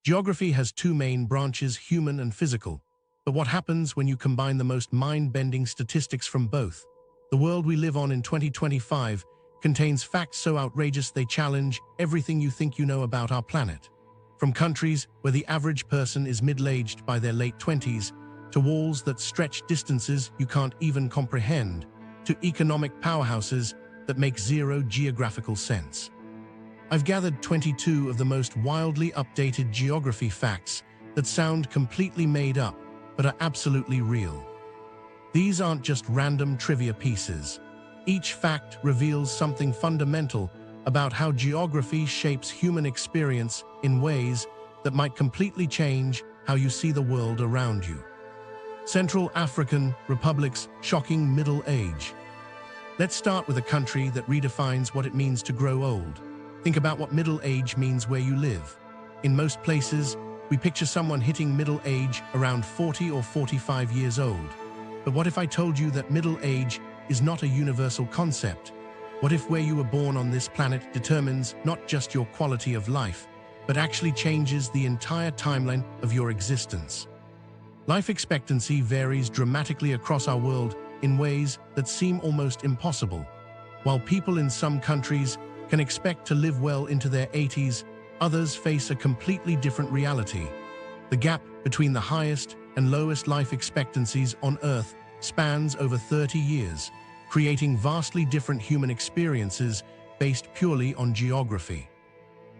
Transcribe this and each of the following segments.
Geography has two main branches, human and physical. But what happens when you combine the most mind-bending statistics from both? The world we live on in 2025 contains facts so outrageous they challenge everything you think you know about our planet. From countries where the average person is middle-aged by their late 20s, to walls that stretch distances you can't even comprehend, to economic powerhouses that make zero geographical sense. I've gathered 22 of the most wildly updated geography facts that sound completely made up, but are absolutely real. These aren't just random trivia pieces. Each fact reveals something fundamental about how geography shapes human experience in ways that might completely change how you see the world around you. Central African Republic's shocking middle age. Let's start with a country that redefines what it means to grow old. Think about what middle age means where you live. In most places, we picture someone hitting middle age around 40 or 45 years old. But what if I told you that middle age is not a universal concept? What if where you were born on this planet determines not just your quality of life, but actually changes the entire timeline of your existence? Life expectancy varies dramatically across our world in ways that seem almost impossible. While people in some countries can expect to live well into their 80s, others face a completely different reality. The gap between the highest and lowest life expectancies on Earth spans over 30 years, creating vastly different human experiences based purely on geography.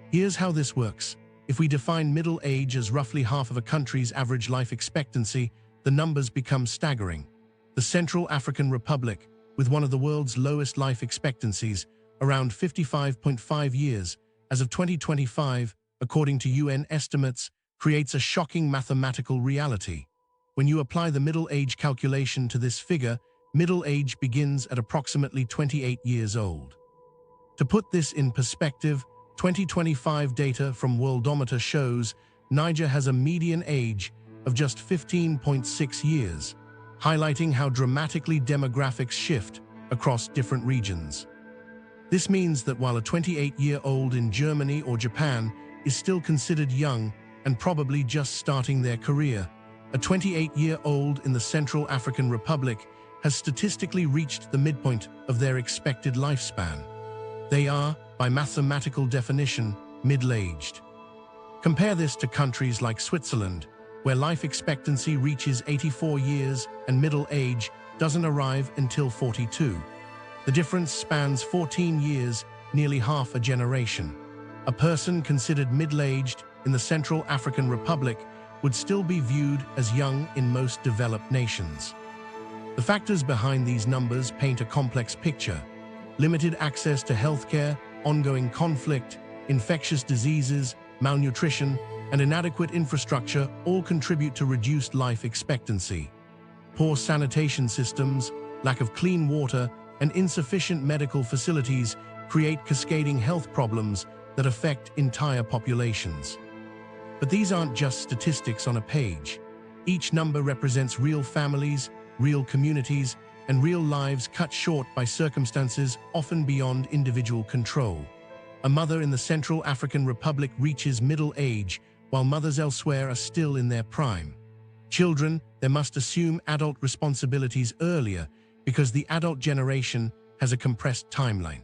Here's how this works. If we define middle age as roughly half of a country's average life expectancy, the numbers become staggering. The Central African Republic, with one of the world's lowest life expectancies, around 55.5 years, as of 2025, according to UN estimates, creates a shocking mathematical reality. When you apply the middle age calculation to this figure, middle age begins at approximately 28 years old. To put this in perspective, 2025 data from Worldometer shows Niger has a median age of just 15.6 years, highlighting how dramatically demographics shift across different regions. This means that while a 28-year-old in Germany or Japan is still considered young and probably just starting their career, a 28-year-old in the Central African Republic has statistically reached the midpoint of their expected lifespan. They are, by mathematical definition, middle-aged. Compare this to countries like Switzerland, where life expectancy reaches 84 years and middle age doesn't arrive until 42. The difference spans 14 years, nearly half a generation. A person considered middle-aged in the Central African Republic would still be viewed as young in most developed nations. The factors behind these numbers paint a complex picture. Limited access to healthcare, ongoing conflict, infectious diseases, malnutrition, and inadequate infrastructure all contribute to reduced life expectancy. Poor sanitation systems, lack of clean water, and insufficient medical facilities create cascading health problems that affect entire populations. But these aren't just statistics on a page. Each number represents real families, real communities, and real lives cut short by circumstances often beyond individual control. A mother in the Central African Republic reaches middle age, while mothers elsewhere are still in their prime. Children, they must assume adult responsibilities earlier because the adult generation has a compressed timeline.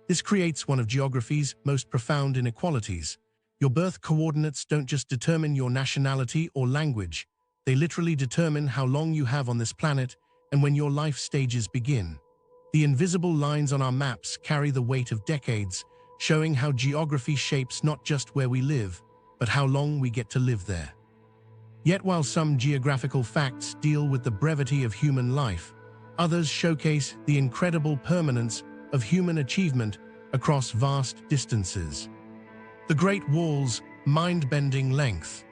This creates one of geography's most profound inequalities. Your birth coordinates don't just determine your nationality or language. They literally determine how long you have on this planet and when your life stages begin. The invisible lines on our maps carry the weight of decades, showing how geography shapes not just where we live, but how long we get to live there. Yet while some geographical facts deal with the brevity of human life, others showcase the incredible permanence of human achievement across vast distances. The Great Wall's mind-bending length.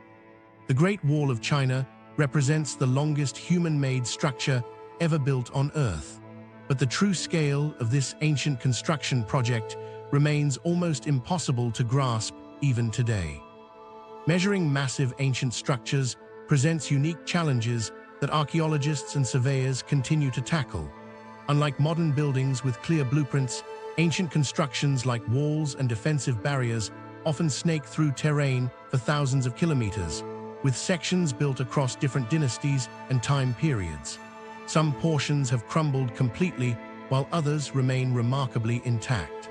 The Great Wall of China represents the longest human-made structure ever built on Earth. But the true scale of this ancient construction project remains almost impossible to grasp even today. Measuring massive ancient structures presents unique challenges that archaeologists and surveyors continue to tackle. Unlike modern buildings with clear blueprints, ancient constructions like walls and defensive barriers often snake through terrain for thousands of kilometers, with sections built across different dynasties and time periods. Some portions have crumbled completely, while others remain remarkably intact.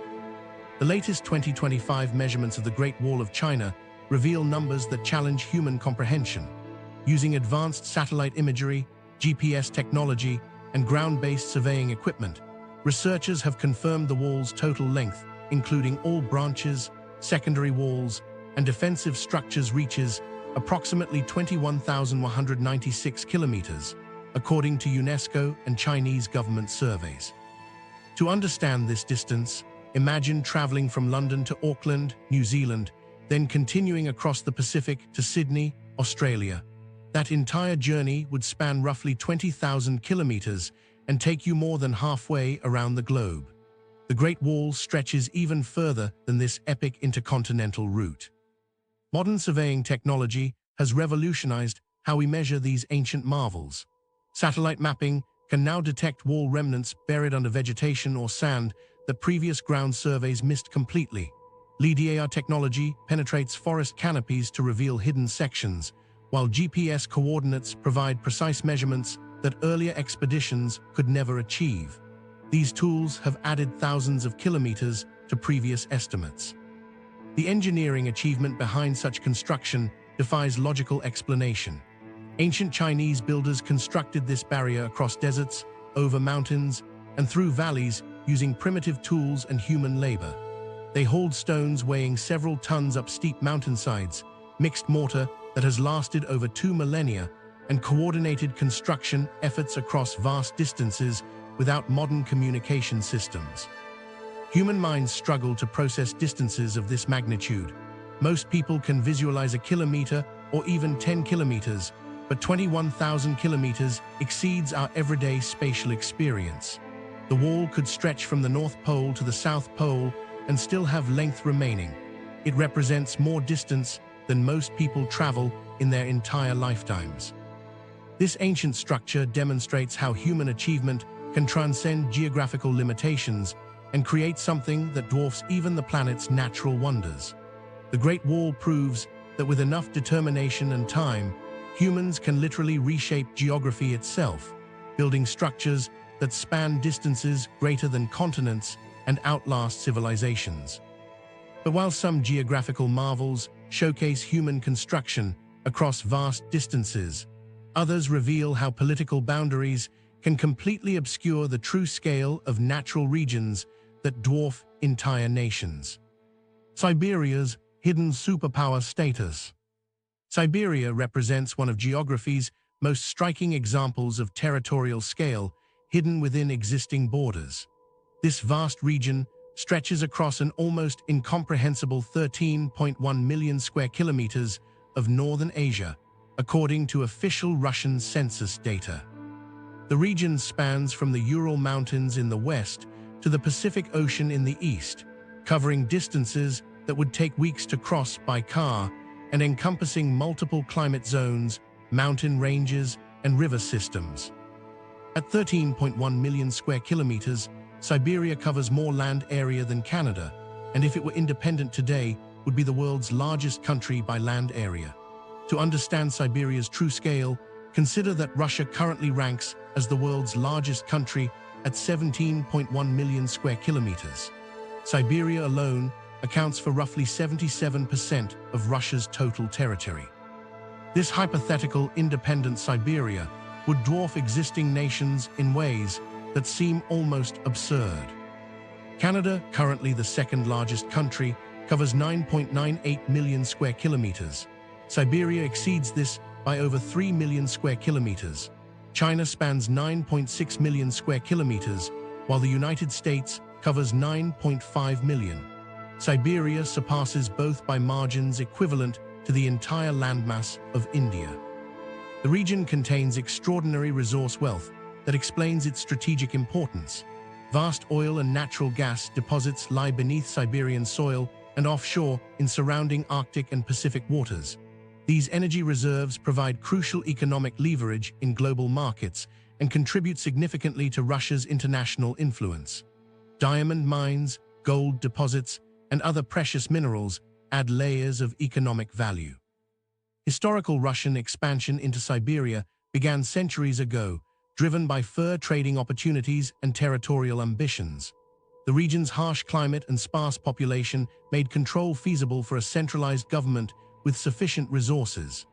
The latest 2025 measurements of the Great Wall of China reveal numbers that challenge human comprehension. Using advanced satellite imagery, GPS technology, and ground-based surveying equipment, researchers have confirmed the wall's total length, including all branches, secondary walls, and defensive structures, reaches approximately 21,196 kilometers, according to UNESCO and Chinese government surveys. To understand this distance, imagine traveling from London to Auckland, New Zealand, then continuing across the Pacific to Sydney, Australia. That entire journey would span roughly 20,000 kilometers and take you more than halfway around the globe. The Great Wall stretches even further than this epic intercontinental route. Modern surveying technology has revolutionized how we measure these ancient marvels. Satellite mapping can now detect wall remnants buried under vegetation or sand that previous ground surveys missed completely. LiDAR technology penetrates forest canopies to reveal hidden sections, while GPS coordinates provide precise measurements that earlier expeditions could never achieve. These tools have added thousands of kilometers to previous estimates. The engineering achievement behind such construction defies logical explanation. Ancient Chinese builders constructed this barrier across deserts, over mountains, and through valleys using primitive tools and human labor. They hauled stones weighing several tons up steep mountainsides, mixed mortar that has lasted over 2 millennia, and coordinated construction efforts across vast distances without modern communication systems. Human minds struggle to process distances of this magnitude. Most people can visualize a kilometer or even 10 kilometers, but 21,000 kilometers exceeds our everyday spatial experience. The wall could stretch from the North Pole to the South Pole and still have length remaining. It represents more distance than most people travel in their entire lifetimes. This ancient structure demonstrates how human achievement can transcend geographical limitations and create something that dwarfs even the planet's natural wonders. The Great Wall proves that with enough determination and time, humans can literally reshape geography itself, building structures that span distances greater than continents and outlast civilizations. But while some geographical marvels showcase human construction across vast distances, others reveal how political boundaries can completely obscure the true scale of natural regions that dwarf entire nations. Siberia's hidden superpower status. Siberia represents one of geography's most striking examples of territorial scale hidden within existing borders. This vast region stretches across an almost incomprehensible 13.1 million square kilometers of northern Asia, according to official Russian census data. The region spans from the Ural Mountains in the west to the Pacific Ocean in the east, covering distances that would take weeks to cross by car and encompassing multiple climate zones, mountain ranges, and river systems. At 13.1 million square kilometers, Siberia covers more land area than Canada, and if it were independent today, would be the world's largest country by land area. To understand Siberia's true scale, consider that Russia currently ranks as the world's largest country at 17.1 million square kilometers. Siberia alone accounts for roughly 77% of Russia's total territory. This hypothetical independent Siberia would dwarf existing nations in ways that seem almost absurd. Canada, currently the second largest country, covers 9.98 million square kilometers. Siberia exceeds this by over 3 million square kilometers. China spans 9.6 million square kilometers, while the United States covers 9.5 million. Siberia surpasses both by margins equivalent to the entire landmass of India. The region contains extraordinary resource wealth that explains its strategic importance. Vast oil and natural gas deposits lie beneath Siberian soil and offshore in surrounding Arctic and Pacific waters. These energy reserves provide crucial economic leverage in global markets and contribute significantly to Russia's international influence. Diamond mines, gold deposits, and other precious minerals add layers of economic value. Historical Russian expansion into Siberia began centuries ago, driven by fur trading opportunities and territorial ambitions. The region's harsh climate and sparse population made control feasible for a centralized government with sufficient resources.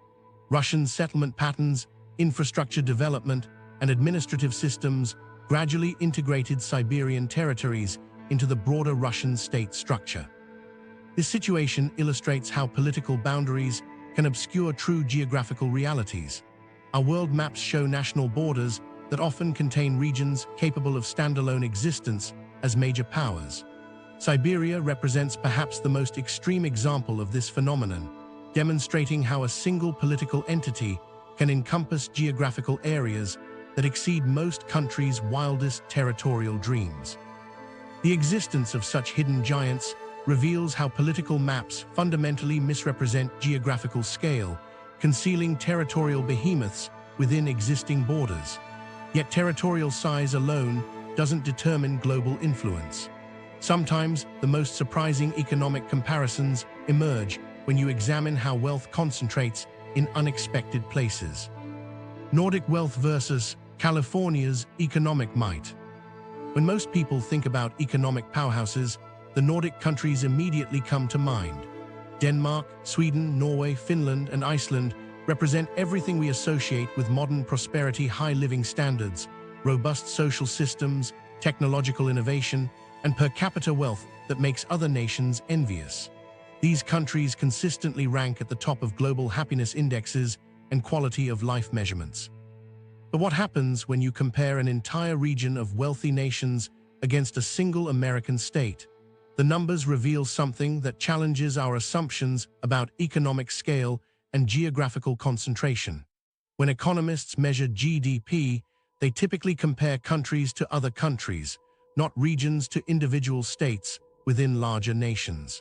Russian settlement patterns, infrastructure development, and administrative systems gradually integrated Siberian territories into the broader Russian state structure. This situation illustrates how political boundaries can obscure true geographical realities. Our world maps show national borders that often contain regions capable of standalone existence as major powers. Siberia represents perhaps the most extreme example of this phenomenon, demonstrating how a single political entity can encompass geographical areas that exceed most countries' wildest territorial dreams. The existence of such hidden giants reveals how political maps fundamentally misrepresent geographical scale, concealing territorial behemoths within existing borders. Yet territorial size alone doesn't determine global influence. Sometimes the most surprising economic comparisons emerge when you examine how wealth concentrates in unexpected places. Nordic wealth versus California's economic might. When most people think about economic powerhouses, the Nordic countries immediately come to mind. Denmark, Sweden, Norway, Finland, and Iceland represent everything we associate with modern prosperity: high living standards, robust social systems, technological innovation, and per capita wealth that makes other nations envious. These countries consistently rank at the top of global happiness indexes and quality of life measurements. But what happens when you compare an entire region of wealthy nations against a single American state? The numbers reveal something that challenges our assumptions about economic scale and geographical concentration. When economists measure GDP, they typically compare countries to other countries, not regions to individual states within larger nations.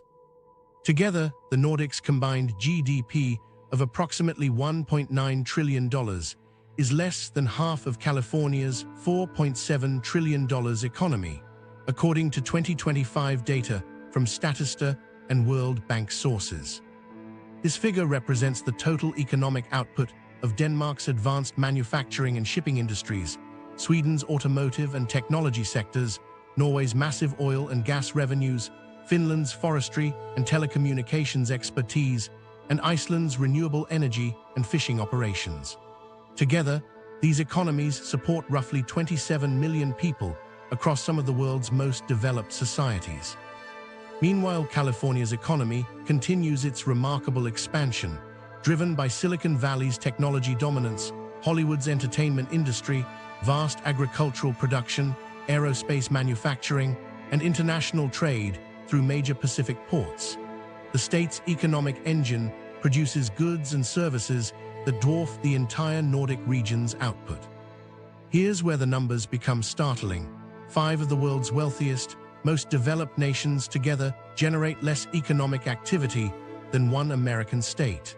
Together, the Nordics' combined GDP of approximately $1.9 trillion is less than half of California's $4.7 trillion economy, according to 2025 data from Statista and World Bank sources. This figure represents the total economic output of Denmark's advanced manufacturing and shipping industries, Sweden's automotive and technology sectors, Norway's massive oil and gas revenues, Finland's forestry and telecommunications expertise, and Iceland's renewable energy and fishing operations. Together, these economies support roughly 27 million people across some of the world's most developed societies. Meanwhile, California's economy continues its remarkable expansion, driven by Silicon Valley's technology dominance, Hollywood's entertainment industry, vast agricultural production, aerospace manufacturing, and international trade through major Pacific ports. The state's economic engine produces goods and services that dwarf the entire Nordic region's output. Here's where the numbers become startling. 5 of the world's wealthiest, most developed nations together generate less economic activity than one American state.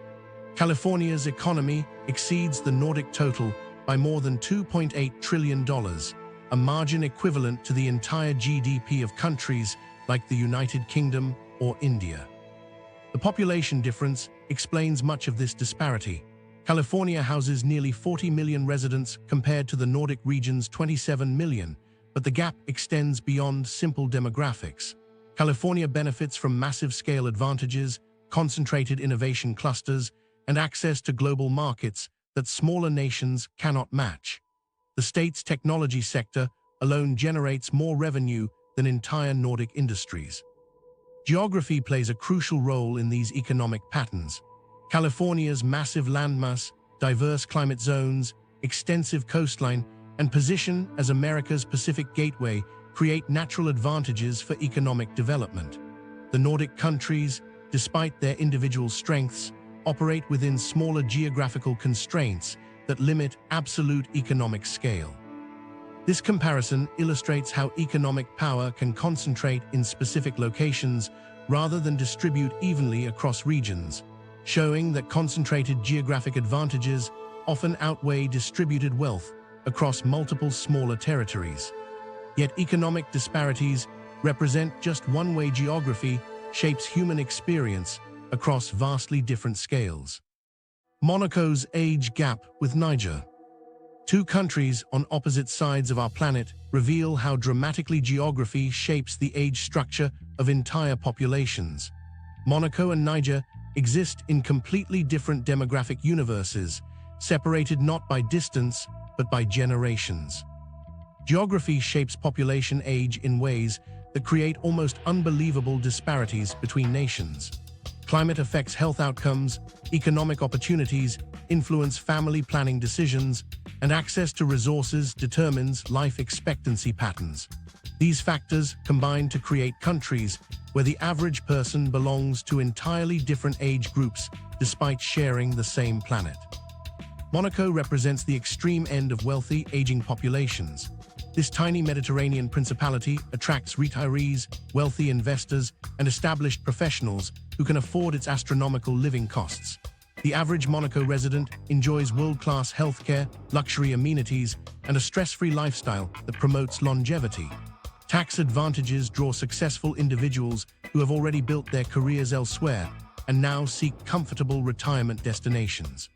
California's economy exceeds the Nordic total by more than $2.8 trillion, a margin equivalent to the entire GDP of countries like the United Kingdom or India. The population difference explains much of this disparity. California houses nearly 40 million residents compared to the Nordic region's 27 million, but the gap extends beyond simple demographics. California benefits from massive scale advantages, concentrated innovation clusters, and access to global markets that smaller nations cannot match. The state's technology sector alone generates more revenue than entire Nordic industries. Geography plays a crucial role in these economic patterns. California's massive landmass, diverse climate zones, extensive coastline, and position as America's Pacific gateway create natural advantages for economic development. The Nordic countries, despite their individual strengths, operate within smaller geographical constraints that limit absolute economic scale. This comparison illustrates how economic power can concentrate in specific locations rather than distribute evenly across regions, showing that concentrated geographic advantages often outweigh distributed wealth across multiple smaller territories. Yet economic disparities represent just one way geography shapes human experience across vastly different scales. Monaco's age gap with Niger. Two countries on opposite sides of our planet reveal how dramatically geography shapes the age structure of entire populations. Monaco and Niger exist in completely different demographic universes, separated not by distance, but by generations. Geography shapes population age in ways that create almost unbelievable disparities between nations. Climate affects health outcomes, economic opportunities influence family planning decisions, and access to resources determines life expectancy patterns. These factors combine to create countries where the average person belongs to entirely different age groups despite sharing the same planet. Monaco represents the extreme end of wealthy, aging populations. This tiny Mediterranean principality attracts retirees, wealthy investors, and established professionals who can afford its astronomical living costs. The average Monaco resident enjoys world-class healthcare, luxury amenities, and a stress-free lifestyle that promotes longevity. Tax advantages draw successful individuals who have already built their careers elsewhere and now seek comfortable retirement destinations.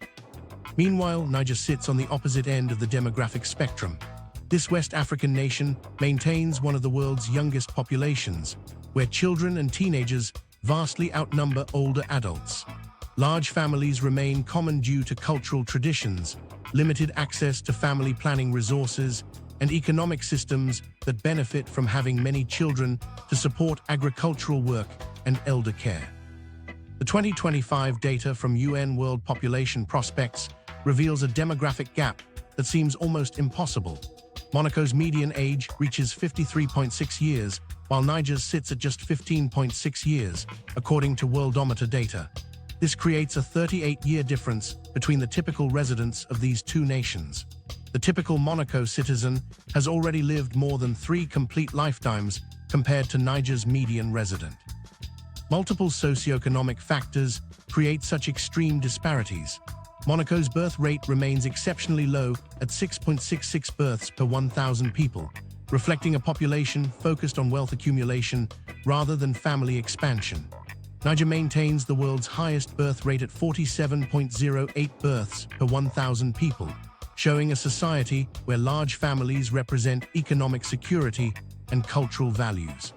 Meanwhile, Niger sits on the opposite end of the demographic spectrum. This West African nation maintains one of the world's youngest populations, where children and teenagers vastly outnumber older adults. Large families remain common due to cultural traditions, limited access to family planning resources, and economic systems that benefit from having many children to support agricultural work and elder care. The 2025 data from UN World Population Prospects reveals a demographic gap that seems almost impossible. Monaco's median age reaches 53.6 years, while Niger's sits at just 15.6 years, according to Worldometer data. This creates a 38-year difference between the typical residents of these two nations. The typical Monaco citizen has already lived more than 3 complete lifetimes compared to Niger's median resident. Multiple socioeconomic factors create such extreme disparities. Monaco's birth rate remains exceptionally low at 6.66 births per 1,000 people, reflecting a population focused on wealth accumulation rather than family expansion. Niger maintains the world's highest birth rate at 47.08 births per 1,000 people, showing a society where large families represent economic security and cultural values.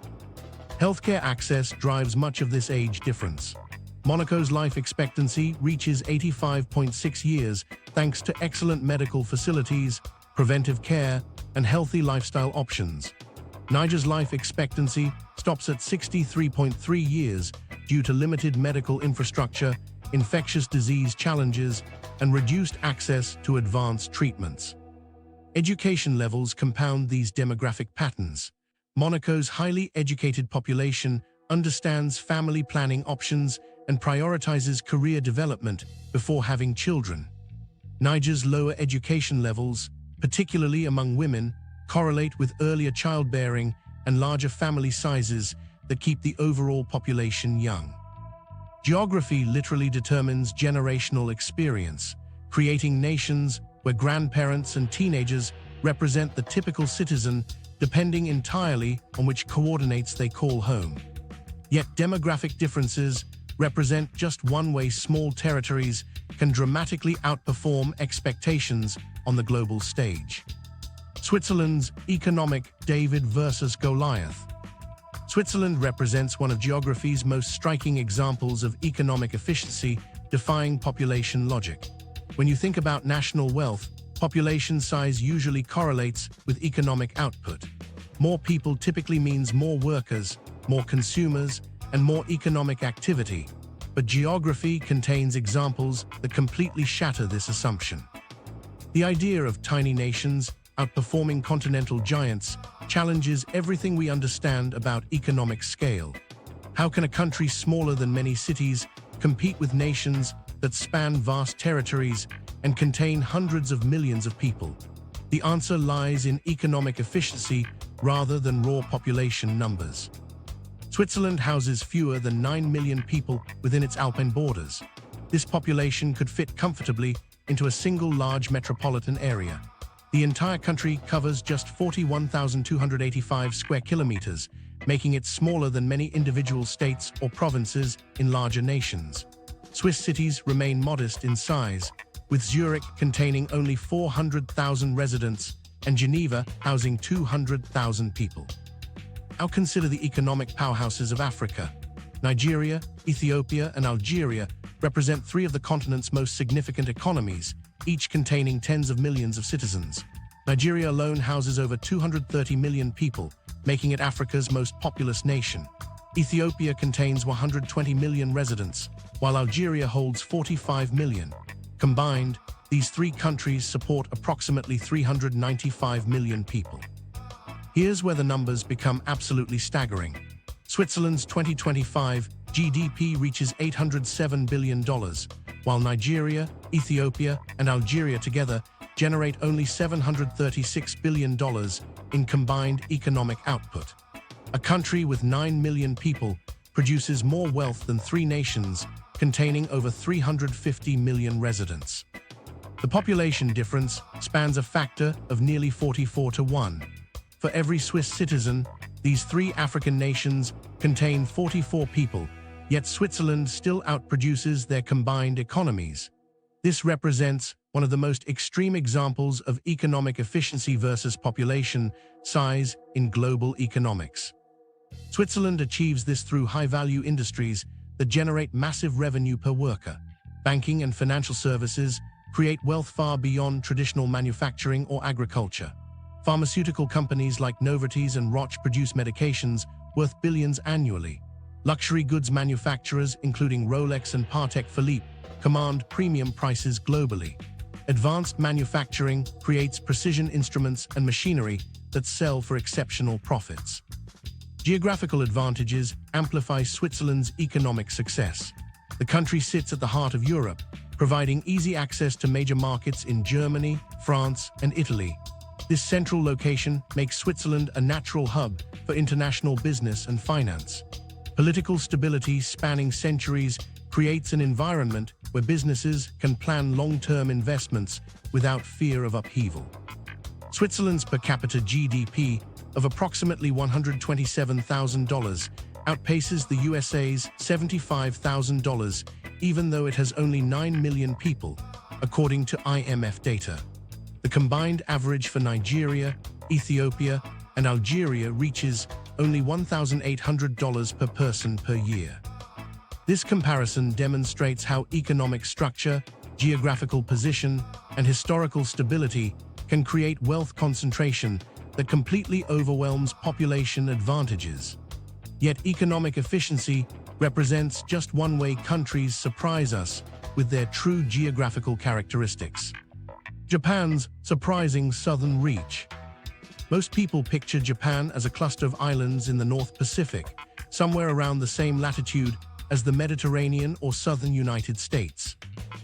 Healthcare access drives much of this age difference. Monaco's life expectancy reaches 85.6 years thanks to excellent medical facilities, preventive care, and healthy lifestyle options. Niger's life expectancy stops at 63.3 years due to limited medical infrastructure, infectious disease challenges, and reduced access to advanced treatments. Education levels compound these demographic patterns. Monaco's highly educated population understands family planning options and prioritizes career development before having children. Niger's lower education levels, particularly among women, correlate with earlier childbearing and larger family sizes that keep the overall population young. Geography literally determines generational experience, creating nations where grandparents and teenagers represent the typical citizen depending entirely on which coordinates they call home. Yet demographic differences represent just one way small territories can dramatically outperform expectations on the global stage. Switzerland's economic David versus Goliath. Switzerland represents one of geography's most striking examples of economic efficiency, defying population logic. When you think about national wealth, population size usually correlates with economic output. More people typically means more workers, more consumers, and more economic activity, but geography contains examples that completely shatter this assumption. The idea of tiny nations outperforming continental giants challenges everything we understand about economic scale. How can a country smaller than many cities compete with nations that span vast territories and contain hundreds of millions of people? The answer lies in economic efficiency rather than raw population numbers. Switzerland houses fewer than 9 million people within its Alpine borders. This population could fit comfortably into a single large metropolitan area. The entire country covers just 41,285 square kilometers, making it smaller than many individual states or provinces in larger nations. Swiss cities remain modest in size, with Zurich containing only 400,000 residents and Geneva housing 200,000 people. Now consider the economic powerhouses of Africa. Nigeria, Ethiopia, and Algeria represent three of the continent's most significant economies, each containing tens of millions of citizens. Nigeria alone houses over 230 million people, making it Africa's most populous nation. Ethiopia contains 120 million residents, while Algeria holds 45 million. Combined, these three countries support approximately 395 million people. Here's where the numbers become absolutely staggering. Switzerland's 2025 GDP reaches $807 billion, while Nigeria, Ethiopia, and Algeria together generate only $736 billion in combined economic output. A country with 9 million people produces more wealth than three nations containing over 350 million residents. The population difference spans a factor of nearly 44 to 1. For every Swiss citizen, these three African nations contain 44 people, yet Switzerland still outproduces their combined economies. This represents one of the most extreme examples of economic efficiency versus population size in global economics. Switzerland achieves this through high-value industries that generate massive revenue per worker. Banking and financial services create wealth far beyond traditional manufacturing or agriculture. Pharmaceutical companies like Novartis and Roche produce medications worth billions annually. Luxury goods manufacturers, including Rolex and Patek Philippe, command premium prices globally. Advanced manufacturing creates precision instruments and machinery that sell for exceptional profits. Geographical advantages amplify Switzerland's economic success. The country sits at the heart of Europe, providing easy access to major markets in Germany, France, and Italy. This central location makes Switzerland a natural hub for international business and finance. Political stability spanning centuries creates an environment where businesses can plan long-term investments without fear of upheaval. Switzerland's per capita GDP of approximately $127,000 outpaces the USA's $75,000, even though it has only 9 million people, according to IMF data. The combined average for Nigeria, Ethiopia, and Algeria reaches only $1,800 per person per year. This comparison demonstrates how economic structure, geographical position, and historical stability can create wealth concentration that completely overwhelms population advantages. Yet economic efficiency represents just one way countries surprise us with their true geographical characteristics. Japan's surprising southern reach. Most people picture Japan as a cluster of islands in the North Pacific, somewhere around the same latitude as the Mediterranean or southern United States.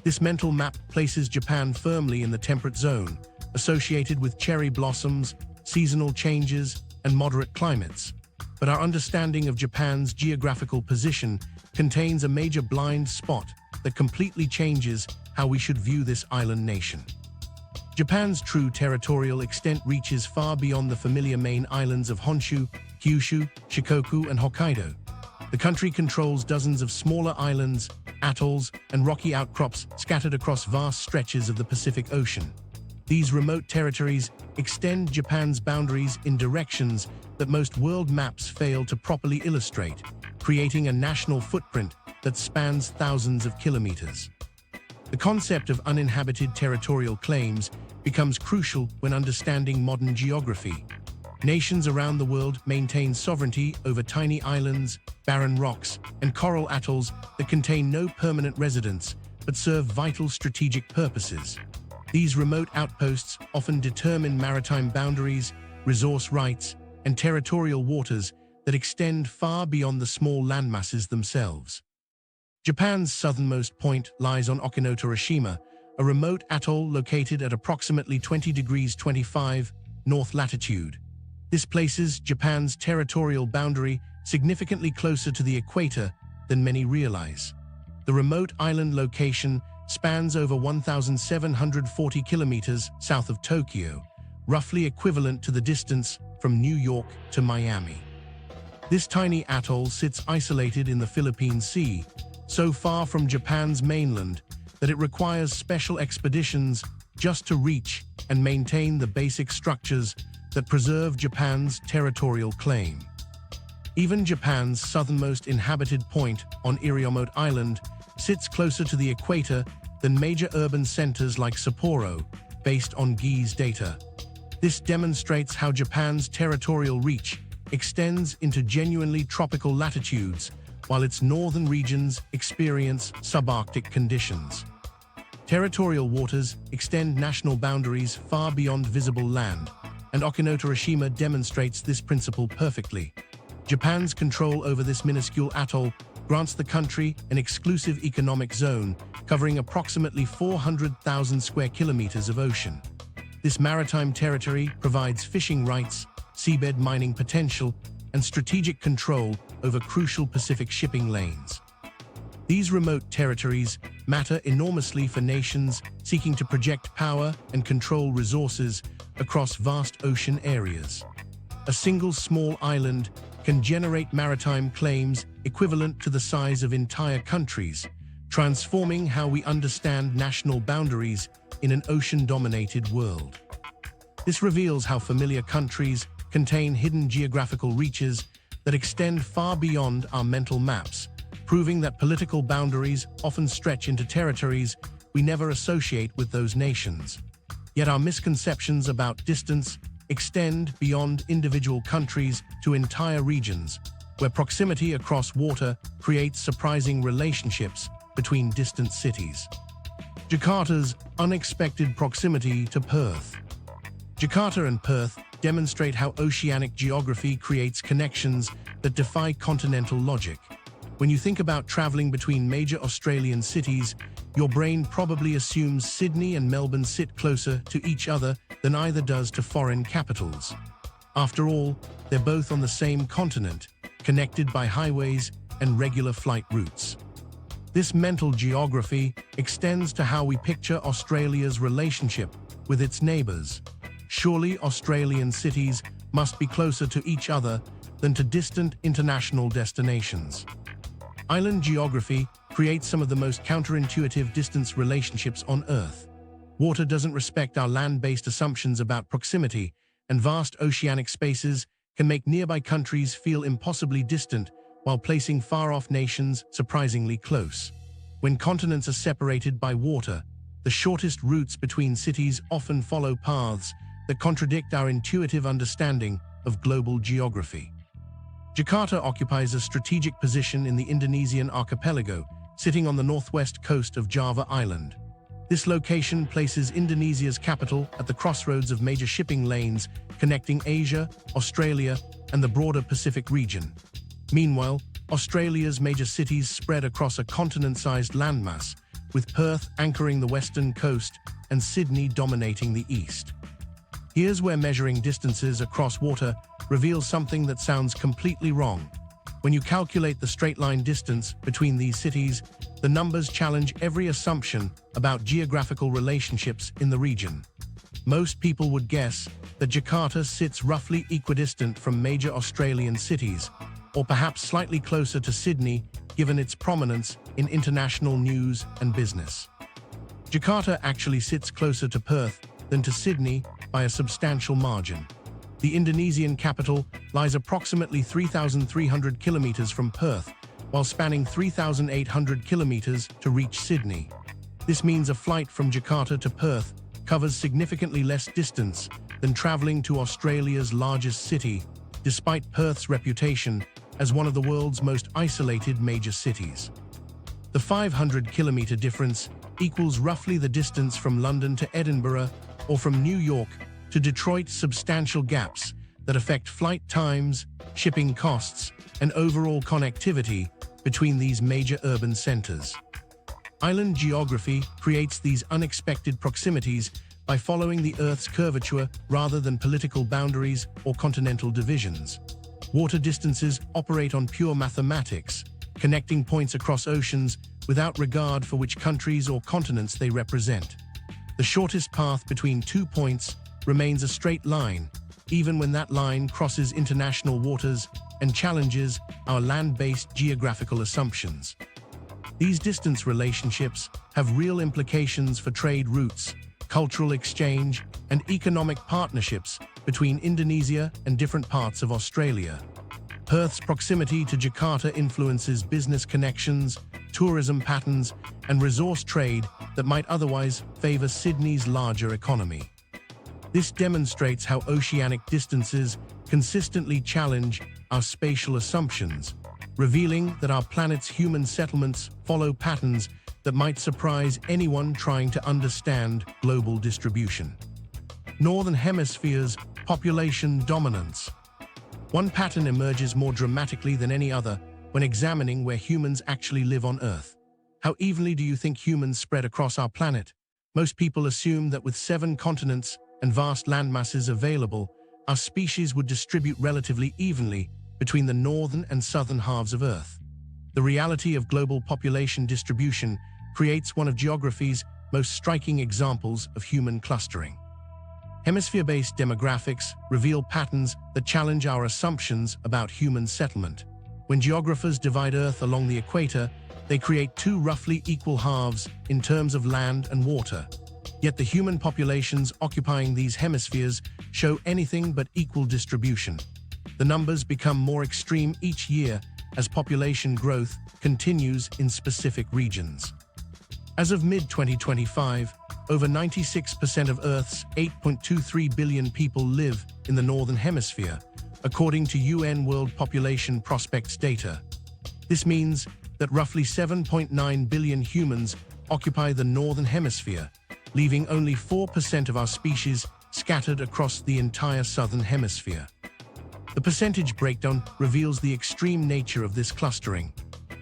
This mental map places Japan firmly in the temperate zone, associated with cherry blossoms, seasonal changes, and moderate climates. But our understanding of Japan's geographical position contains a major blind spot that completely changes how we should view this island nation. Japan's true territorial extent reaches far beyond the familiar main islands of Honshu, Kyushu, Shikoku, and Hokkaido. The country controls dozens of smaller islands, atolls, and rocky outcrops scattered across vast stretches of the Pacific Ocean. These remote territories extend Japan's boundaries in directions that most world maps fail to properly illustrate, creating a national footprint that spans thousands of kilometers. The concept of uninhabited territorial claims becomes crucial when understanding modern geography. Nations around the world maintain sovereignty over tiny islands, barren rocks, and coral atolls that contain no permanent residents but serve vital strategic purposes. These remote outposts often determine maritime boundaries, resource rights, and territorial waters that extend far beyond the small landmasses themselves. Japan's southernmost point lies on Okinotorishima, a remote atoll located at approximately 20 degrees 25 north latitude. This places Japan's territorial boundary significantly closer to the equator than many realize. The remote island location spans over 1,740 kilometers south of Tokyo, roughly equivalent to the distance from New York to Miami. This tiny atoll sits isolated in the Philippine Sea, so far from Japan's mainland that it requires special expeditions just to reach and maintain the basic structures that preserve Japan's territorial claim. Even Japan's southernmost inhabited point on Iriomote Island sits closer to the equator than major urban centers like Sapporo, based on GI's data. This demonstrates how Japan's territorial reach extends into genuinely tropical latitudes, while its northern regions experience subarctic conditions. Territorial waters extend national boundaries far beyond visible land, and Okinotorishima demonstrates this principle perfectly. Japan's control over this minuscule atoll grants the country an exclusive economic zone covering approximately 400,000 square kilometers of ocean. This maritime territory provides fishing rights, seabed mining potential, and strategic control over crucial Pacific shipping lanes. These remote territories matter enormously for nations seeking to project power and control resources across vast ocean areas. A single small island can generate maritime claims equivalent to the size of entire countries, transforming how we understand national boundaries in an ocean-dominated world. This reveals how familiar countries contain hidden geographical reaches that extend far beyond our mental maps, proving that political boundaries often stretch into territories we never associate with those nations. Yet our misconceptions about distance extend beyond individual countries to entire regions, where proximity across water creates surprising relationships between distant cities. Jakarta's unexpected proximity to Perth. Jakarta and Perth demonstrate how oceanic geography creates connections that defy continental logic. When you think about traveling between major Australian cities, your brain probably assumes Sydney and Melbourne sit closer to each other than either does to foreign capitals. After all, they're both on the same continent, connected by highways and regular flight routes. This mental geography extends to how we picture Australia's relationship with its neighbours. Surely Australian cities must be closer to each other than to distant international destinations. Island geography creates some of the most counterintuitive distance relationships on Earth. Water doesn't respect our land-based assumptions about proximity, and vast oceanic spaces can make nearby countries feel impossibly distant while placing far-off nations surprisingly close. When continents are separated by water, the shortest routes between cities often follow paths that contradict our intuitive understanding of global geography. Jakarta occupies a strategic position in the Indonesian archipelago, sitting on the northwest coast of Java Island. This location places Indonesia's capital at the crossroads of major shipping lanes connecting Asia, Australia, and the broader Pacific region. Meanwhile, Australia's major cities spread across a continent-sized landmass, with Perth anchoring the western coast and Sydney dominating the east. Here's where measuring distances across water reveals something that sounds completely wrong. When you calculate the straight-line distance between these cities, the numbers challenge every assumption about geographical relationships in the region. Most people would guess that Jakarta sits roughly equidistant from major Australian cities, or perhaps slightly closer to Sydney, given its prominence in international news and business. Jakarta actually sits closer to Perth than to Sydney by a substantial margin. The Indonesian capital lies approximately 3,300 kilometers from Perth, while spanning 3,800 kilometers to reach Sydney. This means a flight from Jakarta to Perth covers significantly less distance than traveling to Australia's largest city, despite Perth's reputation as one of the world's most isolated major cities. The 500-kilometer difference equals roughly the distance from London to Edinburgh or from New York to Detroit. Substantial gaps that affect flight times, shipping costs, and overall connectivity between these major urban centers. Island geography creates these unexpected proximities by following the Earth's curvature rather than political boundaries or continental divisions. Water distances operate on pure mathematics, connecting points across oceans without regard for which countries or continents they represent. The shortest path between 2 points remains a straight line, even when that line crosses international waters and challenges our land-based geographical assumptions. These distance relationships have real implications for trade routes, cultural exchange, and economic partnerships between Indonesia and different parts of Australia. Perth's proximity to Jakarta influences business connections, tourism patterns, and resource trade that might otherwise favor Sydney's larger economy. This demonstrates how oceanic distances consistently challenge our spatial assumptions, revealing that our planet's human settlements follow patterns that might surprise anyone trying to understand global distribution. Northern Hemisphere's population dominance. One pattern emerges more dramatically than any other when examining where humans actually live on Earth. How evenly do you think humans spread across our planet? Most people assume that with 7 continents and vast landmasses available, our species would distribute relatively evenly between the northern and southern halves of Earth. The reality of global population distribution creates one of geography's most striking examples of human clustering. Hemisphere-based demographics reveal patterns that challenge our assumptions about human settlement. When geographers divide Earth along the equator, they create 2 roughly equal halves in terms of land and water. Yet the human populations occupying these hemispheres show anything but equal distribution. The numbers become more extreme each year as population growth continues in specific regions. As of mid-2025, over 96% of Earth's 8.23 billion people live in the Northern Hemisphere, according to UN World Population Prospects data. This means that roughly 7.9 billion humans occupy the Northern Hemisphere, leaving only 4% of our species scattered across the entire Southern Hemisphere. The percentage breakdown reveals the extreme nature of this clustering.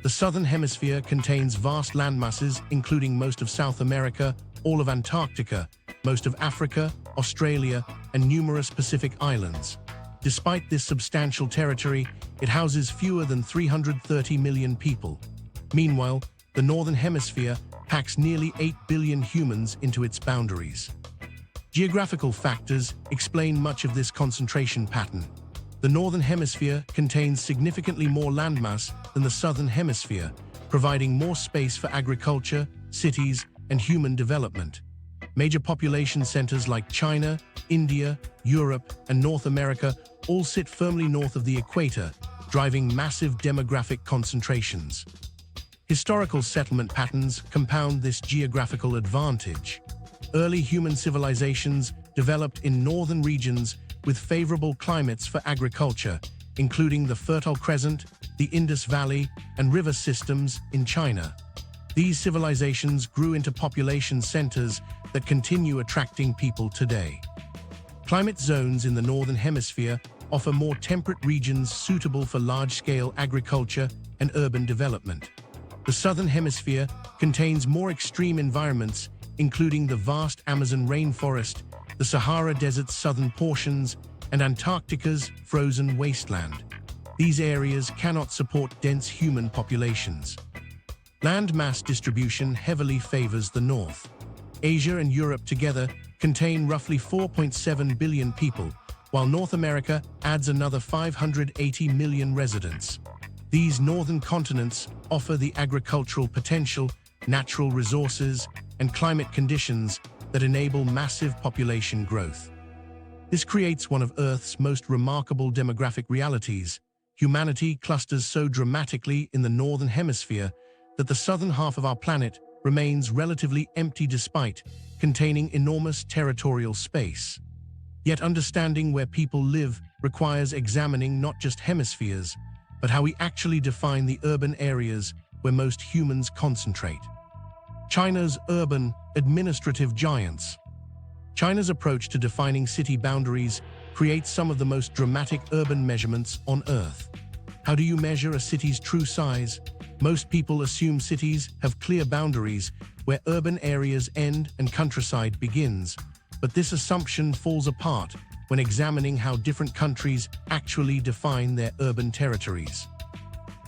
The Southern Hemisphere contains vast landmasses, including most of South America, all of Antarctica, most of Africa, Australia, and numerous Pacific islands. Despite this substantial territory, it houses fewer than 330 million people. Meanwhile, the Northern Hemisphere packs nearly 8 billion humans into its boundaries. Geographical factors explain much of this concentration pattern. The Northern Hemisphere contains significantly more landmass than the Southern Hemisphere, providing more space for agriculture, cities, and human development. Major population centers like China, India, Europe, and North America all sit firmly north of the equator, driving massive demographic concentrations. Historical settlement patterns compound this geographical advantage. Early human civilizations developed in northern regions with favorable climates for agriculture, including the Fertile Crescent, the Indus Valley, and river systems in China. These civilizations grew into population centers that continue attracting people today. Climate zones in the Northern Hemisphere offer more temperate regions suitable for large-scale agriculture and urban development. The Southern Hemisphere contains more extreme environments, including the vast Amazon rainforest, the Sahara Desert's southern portions, and Antarctica's frozen wasteland. These areas cannot support dense human populations. Land mass distribution heavily favors the north. Asia and Europe together contain roughly 4.7 billion people, while North America adds another 580 million residents. These northern continents offer the agricultural potential, natural resources, and climate conditions that enable massive population growth. This creates one of Earth's most remarkable demographic realities. Humanity clusters so dramatically in the Northern Hemisphere that the southern half of our planet remains relatively empty despite containing enormous territorial space. Yet understanding where people live requires examining not just hemispheres, but how we actually define the urban areas where most humans concentrate. China's urban administrative giants. China's approach to defining city boundaries creates some of the most dramatic urban measurements on Earth. How do you measure a city's true size? Most people assume cities have clear boundaries where urban areas end and countryside begins, but this assumption falls apart when examining how different countries actually define their urban territories.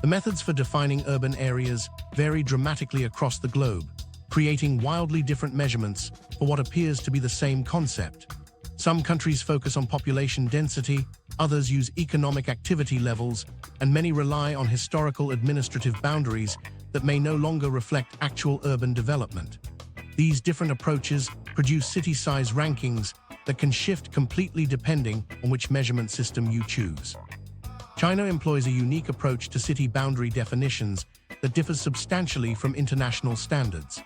The methods for defining urban areas vary dramatically across the globe, creating wildly different measurements for what appears to be the same concept. Some countries focus on population density, others use economic activity levels, and many rely on historical administrative boundaries that may no longer reflect actual urban development. These different approaches produce city-size rankings that can shift completely depending on which measurement system you choose. China employs a unique approach to city boundary definitions that differs substantially from international standards.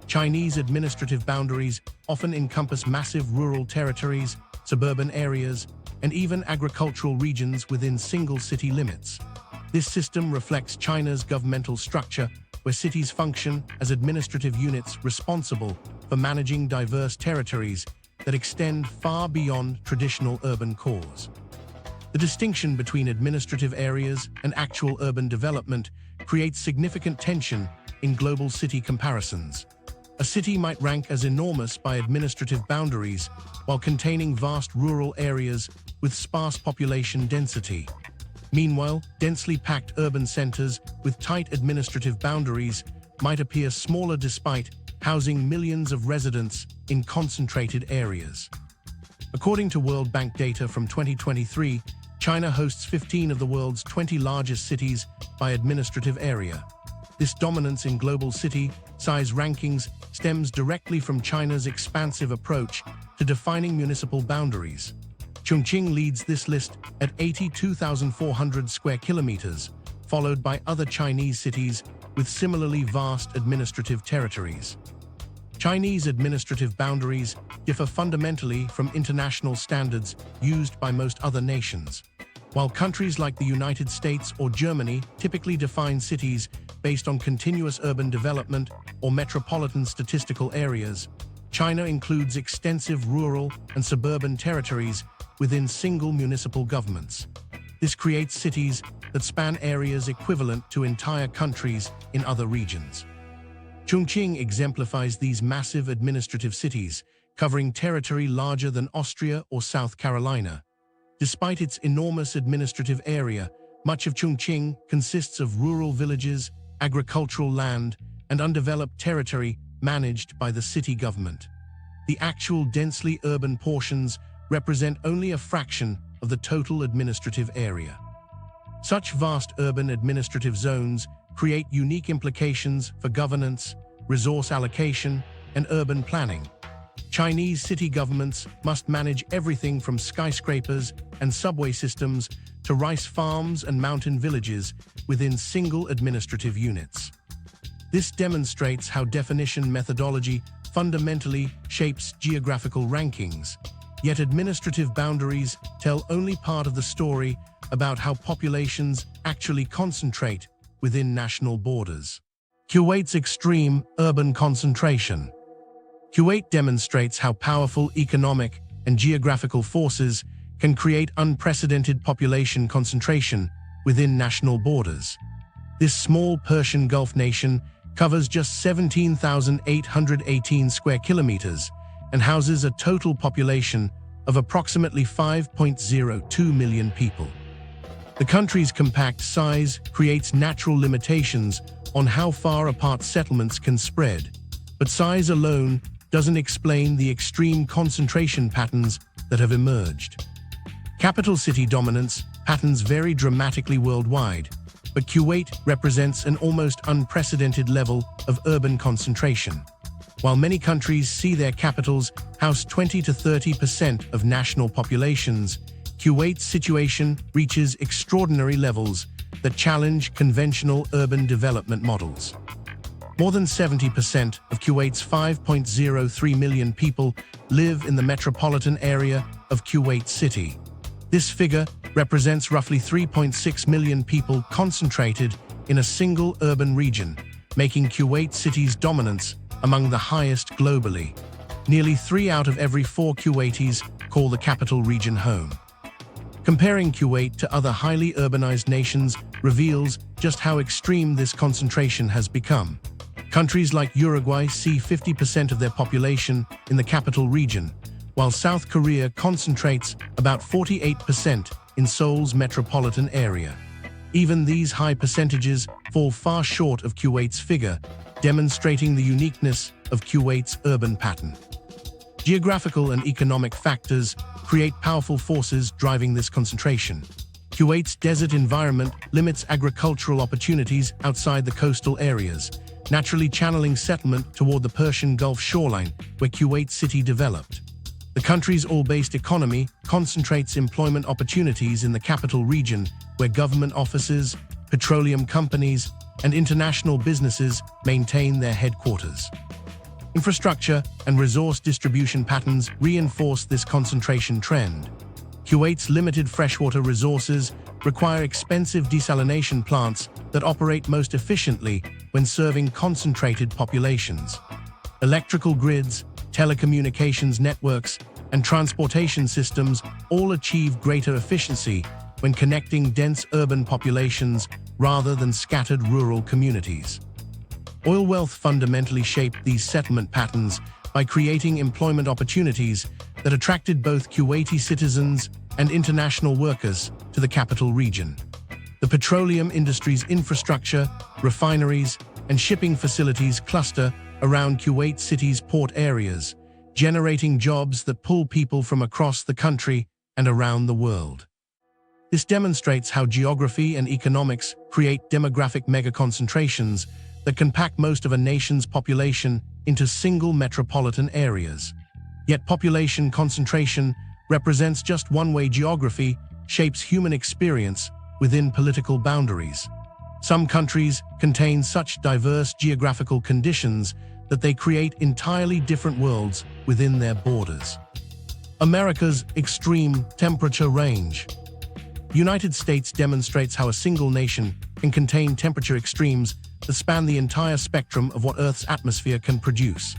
Chinese administrative boundaries often encompass massive rural territories, suburban areas, and even agricultural regions within single city limits. This system reflects China's governmental structure, where cities function as administrative units responsible for managing diverse territories that extend far beyond traditional urban cores. The distinction between administrative areas and actual urban development creates significant tension in global city comparisons. A city might rank as enormous by administrative boundaries while containing vast rural areas with sparse population density. Meanwhile, densely packed urban centers with tight administrative boundaries might appear smaller despite housing millions of residents in concentrated areas. According to World Bank data from 2023, China hosts 15 of the world's 20 largest cities by administrative area. This dominance in global city size rankings stems directly from China's expansive approach to defining municipal boundaries. Chongqing leads this list at 82,400 square kilometers, followed by other Chinese cities with similarly vast administrative territories. Chinese administrative boundaries differ fundamentally from international standards used by most other nations. While countries like the United States or Germany typically define cities based on continuous urban development or metropolitan statistical areas, China includes extensive rural and suburban territories within single municipal governments. This creates cities that span areas equivalent to entire countries in other regions. Chongqing exemplifies these massive administrative cities, covering territory larger than Austria or South Carolina. Despite its enormous administrative area, much of Chongqing consists of rural villages, agricultural land, and undeveloped territory managed by the city government. The actual densely urban portions represent only a fraction of the total administrative area. Such vast urban administrative zones create unique implications for governance, resource allocation, and urban planning. Chinese city governments must manage everything from skyscrapers and subway systems to rice farms and mountain villages within single administrative units. This demonstrates how definition methodology fundamentally shapes geographical rankings, yet administrative boundaries tell only part of the story about how populations actually concentrate within national borders. Kuwait's extreme urban concentration. Kuwait demonstrates how powerful economic and geographical forces can create unprecedented population concentration within national borders. This small Persian Gulf nation covers just 17,818 square kilometers and houses a total population of approximately 5.02 million people. The country's compact size creates natural limitations on how far apart settlements can spread, but size alone doesn't explain the extreme concentration patterns that have emerged. Capital city dominance patterns vary dramatically worldwide, but Kuwait represents an almost unprecedented level of urban concentration. While many countries see their capitals house 20 to 30% of national populations, Kuwait's situation reaches extraordinary levels that challenge conventional urban development models. More than 70% of Kuwait's 5.03 million people live in the metropolitan area of Kuwait City. This figure represents roughly 3.6 million people concentrated in a single urban region, making Kuwait City's dominance among the highest globally. Nearly 3 out of every 4 Kuwaitis call the capital region home. Comparing Kuwait to other highly urbanized nations reveals just how extreme this concentration has become. Countries like Uruguay see 50% of their population in the capital region, while South Korea concentrates about 48% in Seoul's metropolitan area. Even these high percentages fall far short of Kuwait's figure, demonstrating the uniqueness of Kuwait's urban pattern. Geographical and economic factors create powerful forces driving this concentration. Kuwait's desert environment limits agricultural opportunities outside the coastal areas, naturally channeling settlement toward the Persian Gulf shoreline, where Kuwait City developed. The country's oil-based economy concentrates employment opportunities in the capital region, where government offices, petroleum companies, and international businesses maintain their headquarters. Infrastructure and resource distribution patterns reinforce this concentration trend. Kuwait's limited freshwater resources require expensive desalination plants that operate most efficiently when serving concentrated populations. Electrical grids, telecommunications networks, and transportation systems all achieve greater efficiency when connecting dense urban populations rather than scattered rural communities. Oil wealth fundamentally shaped these settlement patterns by creating employment opportunities that attracted both Kuwaiti citizens and international workers to the capital region. The petroleum industry's infrastructure, refineries, and shipping facilities cluster around Kuwait City's port areas, generating jobs that pull people from across the country and around the world. This demonstrates how geography and economics create demographic mega-concentrations that can pack most of a nation's population into single metropolitan areas. Yet population concentration represents just one way geography shapes human experience within political boundaries. Some countries contain such diverse geographical conditions that they create entirely different worlds within their borders. America's extreme temperature range. The United States demonstrates how a single nation can contain temperature extremes that span the entire spectrum of what Earth's atmosphere can produce.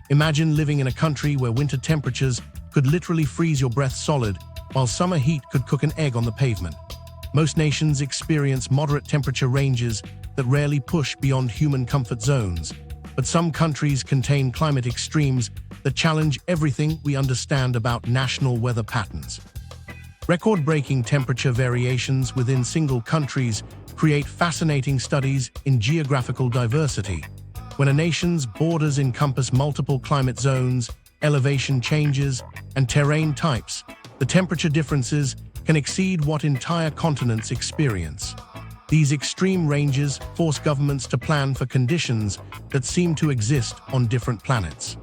Imagine living in a country where winter temperatures could literally freeze your breath solid, while summer heat could cook an egg on the pavement. Most nations experience moderate temperature ranges that rarely push beyond human comfort zones, but some countries contain climate extremes that challenge everything we understand about national weather patterns. Record-breaking temperature variations within single countries create fascinating studies in geographical diversity. When a nation's borders encompass multiple climate zones, elevation changes, and terrain types, the temperature differences can exceed what entire continents experience. These extreme ranges force governments to plan for conditions that seem to exist on different planets.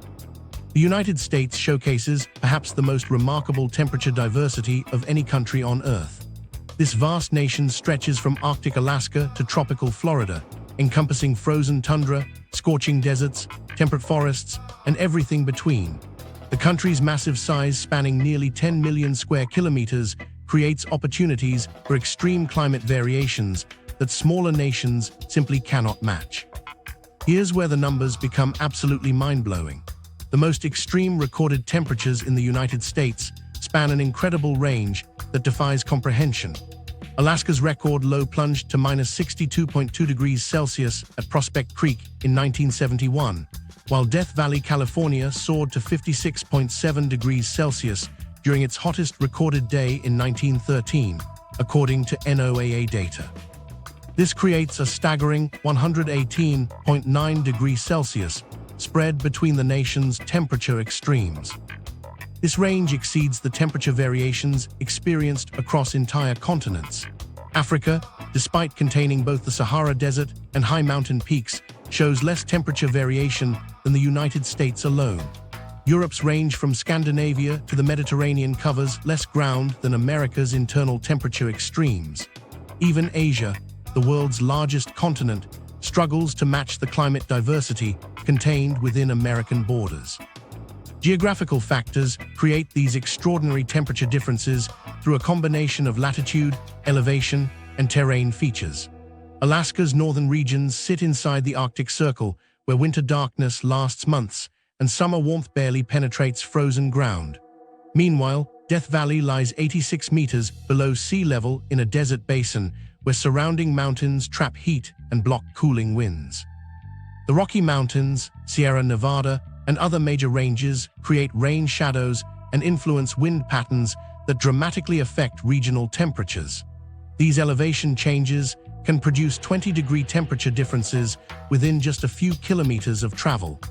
The United States showcases perhaps the most remarkable temperature diversity of any country on Earth. This vast nation stretches from Arctic Alaska to tropical Florida, encompassing frozen tundra, scorching deserts, temperate forests, and everything between. The country's massive size, spanning nearly 10 million square kilometers, creates opportunities for extreme climate variations that smaller nations simply cannot match. Here's where the numbers become absolutely mind-blowing. The most extreme recorded temperatures in the United States span an incredible range that defies comprehension. Alaska's record low plunged to -62.2 degrees Celsius at Prospect Creek in 1971, while Death Valley, California soared to 56.7 degrees Celsius during its hottest recorded day in 1913, according to NOAA data. This creates a staggering 118.9 degrees Celsius spread between the nation's temperature extremes. This range exceeds the temperature variations experienced across entire continents. Africa, despite containing both the Sahara Desert and high mountain peaks, shows less temperature variation than the United States alone. Europe's range from Scandinavia to the Mediterranean covers less ground than America's internal temperature extremes. Even Asia, the world's largest continent, struggles to match the climate diversity contained within American borders. Geographical factors create these extraordinary temperature differences through a combination of latitude, elevation, and terrain features. Alaska's northern regions sit inside the Arctic Circle, where winter darkness lasts months and summer warmth barely penetrates frozen ground. Meanwhile, Death Valley lies 86 meters below sea level in a desert basin where surrounding mountains trap heat and block cooling winds. The Rocky Mountains, Sierra Nevada, and other major ranges create rain shadows and influence wind patterns that dramatically affect regional temperatures. These elevation changes can produce 20-degree temperature differences within just a few kilometers of travel.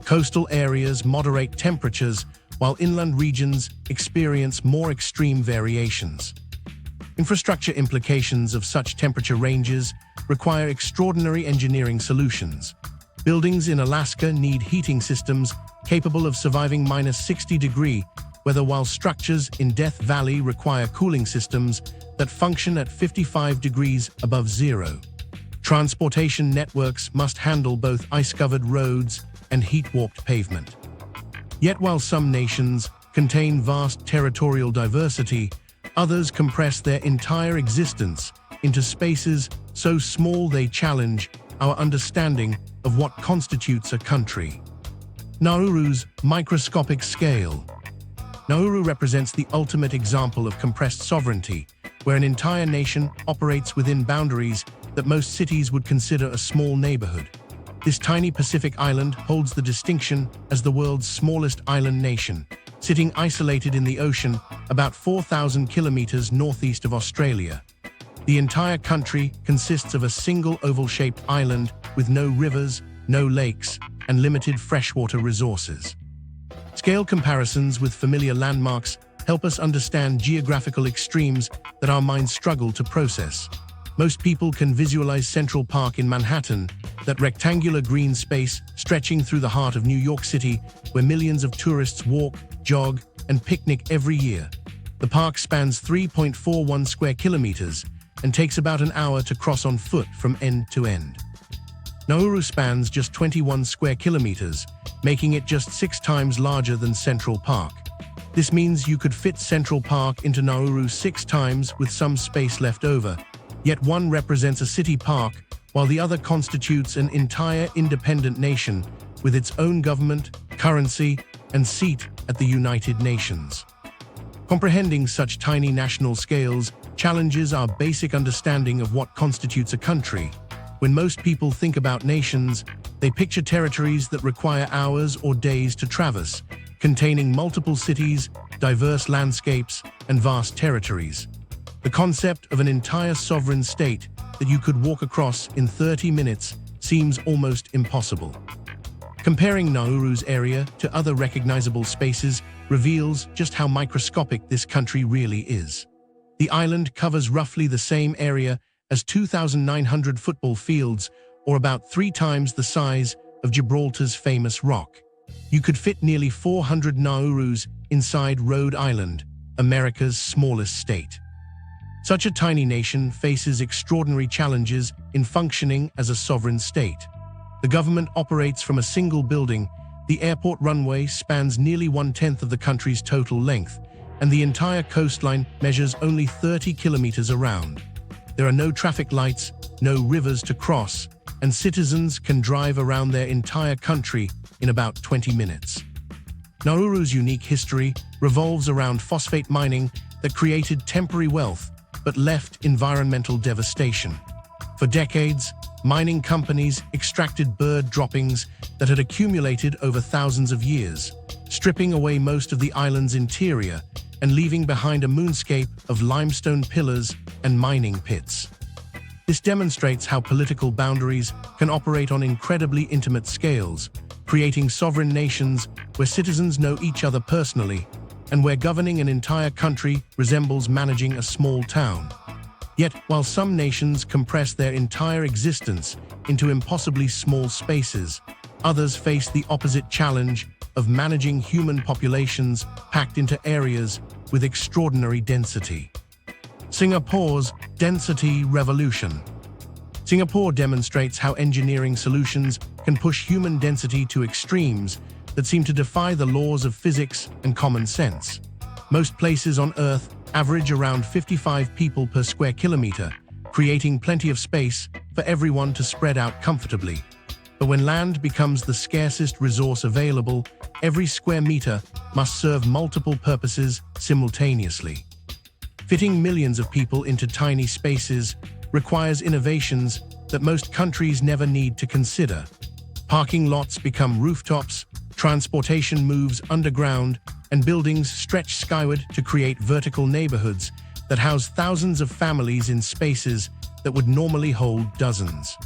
Coastal areas moderate temperatures, while inland regions experience more extreme variations. Infrastructure implications of such temperature ranges require extraordinary engineering solutions. Buildings in Alaska need heating systems capable of surviving -60-degree weather, while structures in Death Valley require cooling systems that function at 55 degrees above zero. Transportation networks must handle both ice-covered roads and heat-warped pavement. Yet while some nations contain vast territorial diversity, others compress their entire existence into spaces so small they challenge our understanding of what constitutes a country. Nauru's microscopic scale. Nauru represents the ultimate example of compressed sovereignty, where an entire nation operates within boundaries that most cities would consider a small neighborhood. This tiny Pacific island holds the distinction as the world's smallest island nation, sitting isolated in the ocean about 4,000 kilometers northeast of Australia. The entire country consists of a single oval-shaped island with no rivers, no lakes, and limited freshwater resources. Scale comparisons with familiar landmarks help us understand geographical extremes that our minds struggle to process. Most people can visualize Central Park in Manhattan, that rectangular green space stretching through the heart of New York City, where millions of tourists walk, jog, and picnic every year. The park spans 3.41 square kilometers and takes about an hour to cross on foot from end to end. Nauru spans just 21 square kilometers, making it just 6 times larger than Central Park. This means you could fit Central Park into Nauru 6 times with some space left over, yet one represents a city park while the other constitutes an entire independent nation with its own government, currency, and seat at the United Nations. Comprehending such tiny national scales challenges our basic understanding of what constitutes a country. When most people think about nations, they picture territories that require hours or days to traverse, containing multiple cities, diverse landscapes, and vast territories. The concept of an entire sovereign state that you could walk across in 30 minutes seems almost impossible. Comparing Nauru's area to other recognizable spaces reveals just how microscopic this country really is. The island covers roughly the same area as 2,900 football fields, or about 3 times the size of Gibraltar's famous rock. You could fit nearly 400 Naurus inside Rhode Island, America's smallest state. Such a tiny nation faces extraordinary challenges in functioning as a sovereign state. The government operates from a single building, the airport runway spans nearly 1/10 of the country's total length, and the entire coastline measures only 30 kilometers around. There are no traffic lights, no rivers to cross, and citizens can drive around their entire country in about 20 minutes. Nauru's unique history revolves around phosphate mining that created temporary wealth but left environmental devastation. For decades, mining companies extracted bird droppings that had accumulated over thousands of years, stripping away most of the island's interior and leaving behind a moonscape of limestone pillars and mining pits. This demonstrates how political boundaries can operate on incredibly intimate scales, creating sovereign nations where citizens know each other personally and where governing an entire country resembles managing a small town. Yet, while some nations compress their entire existence into impossibly small spaces, others face the opposite challenge of managing human populations packed into areas with extraordinary density. Singapore's density revolution. Singapore demonstrates how engineering solutions can push human density to extremes that seem to defy the laws of physics and common sense. Most places on Earth average around 55 people per square kilometer, creating plenty of space for everyone to spread out comfortably. But when land becomes the scarcest resource available, every square meter must serve multiple purposes simultaneously. Fitting millions of people into tiny spaces requires innovations that most countries never need to consider. Parking lots become rooftops, transportation moves underground, and buildings stretch skyward to create vertical neighborhoods that house thousands of families in spaces that would normally hold dozens.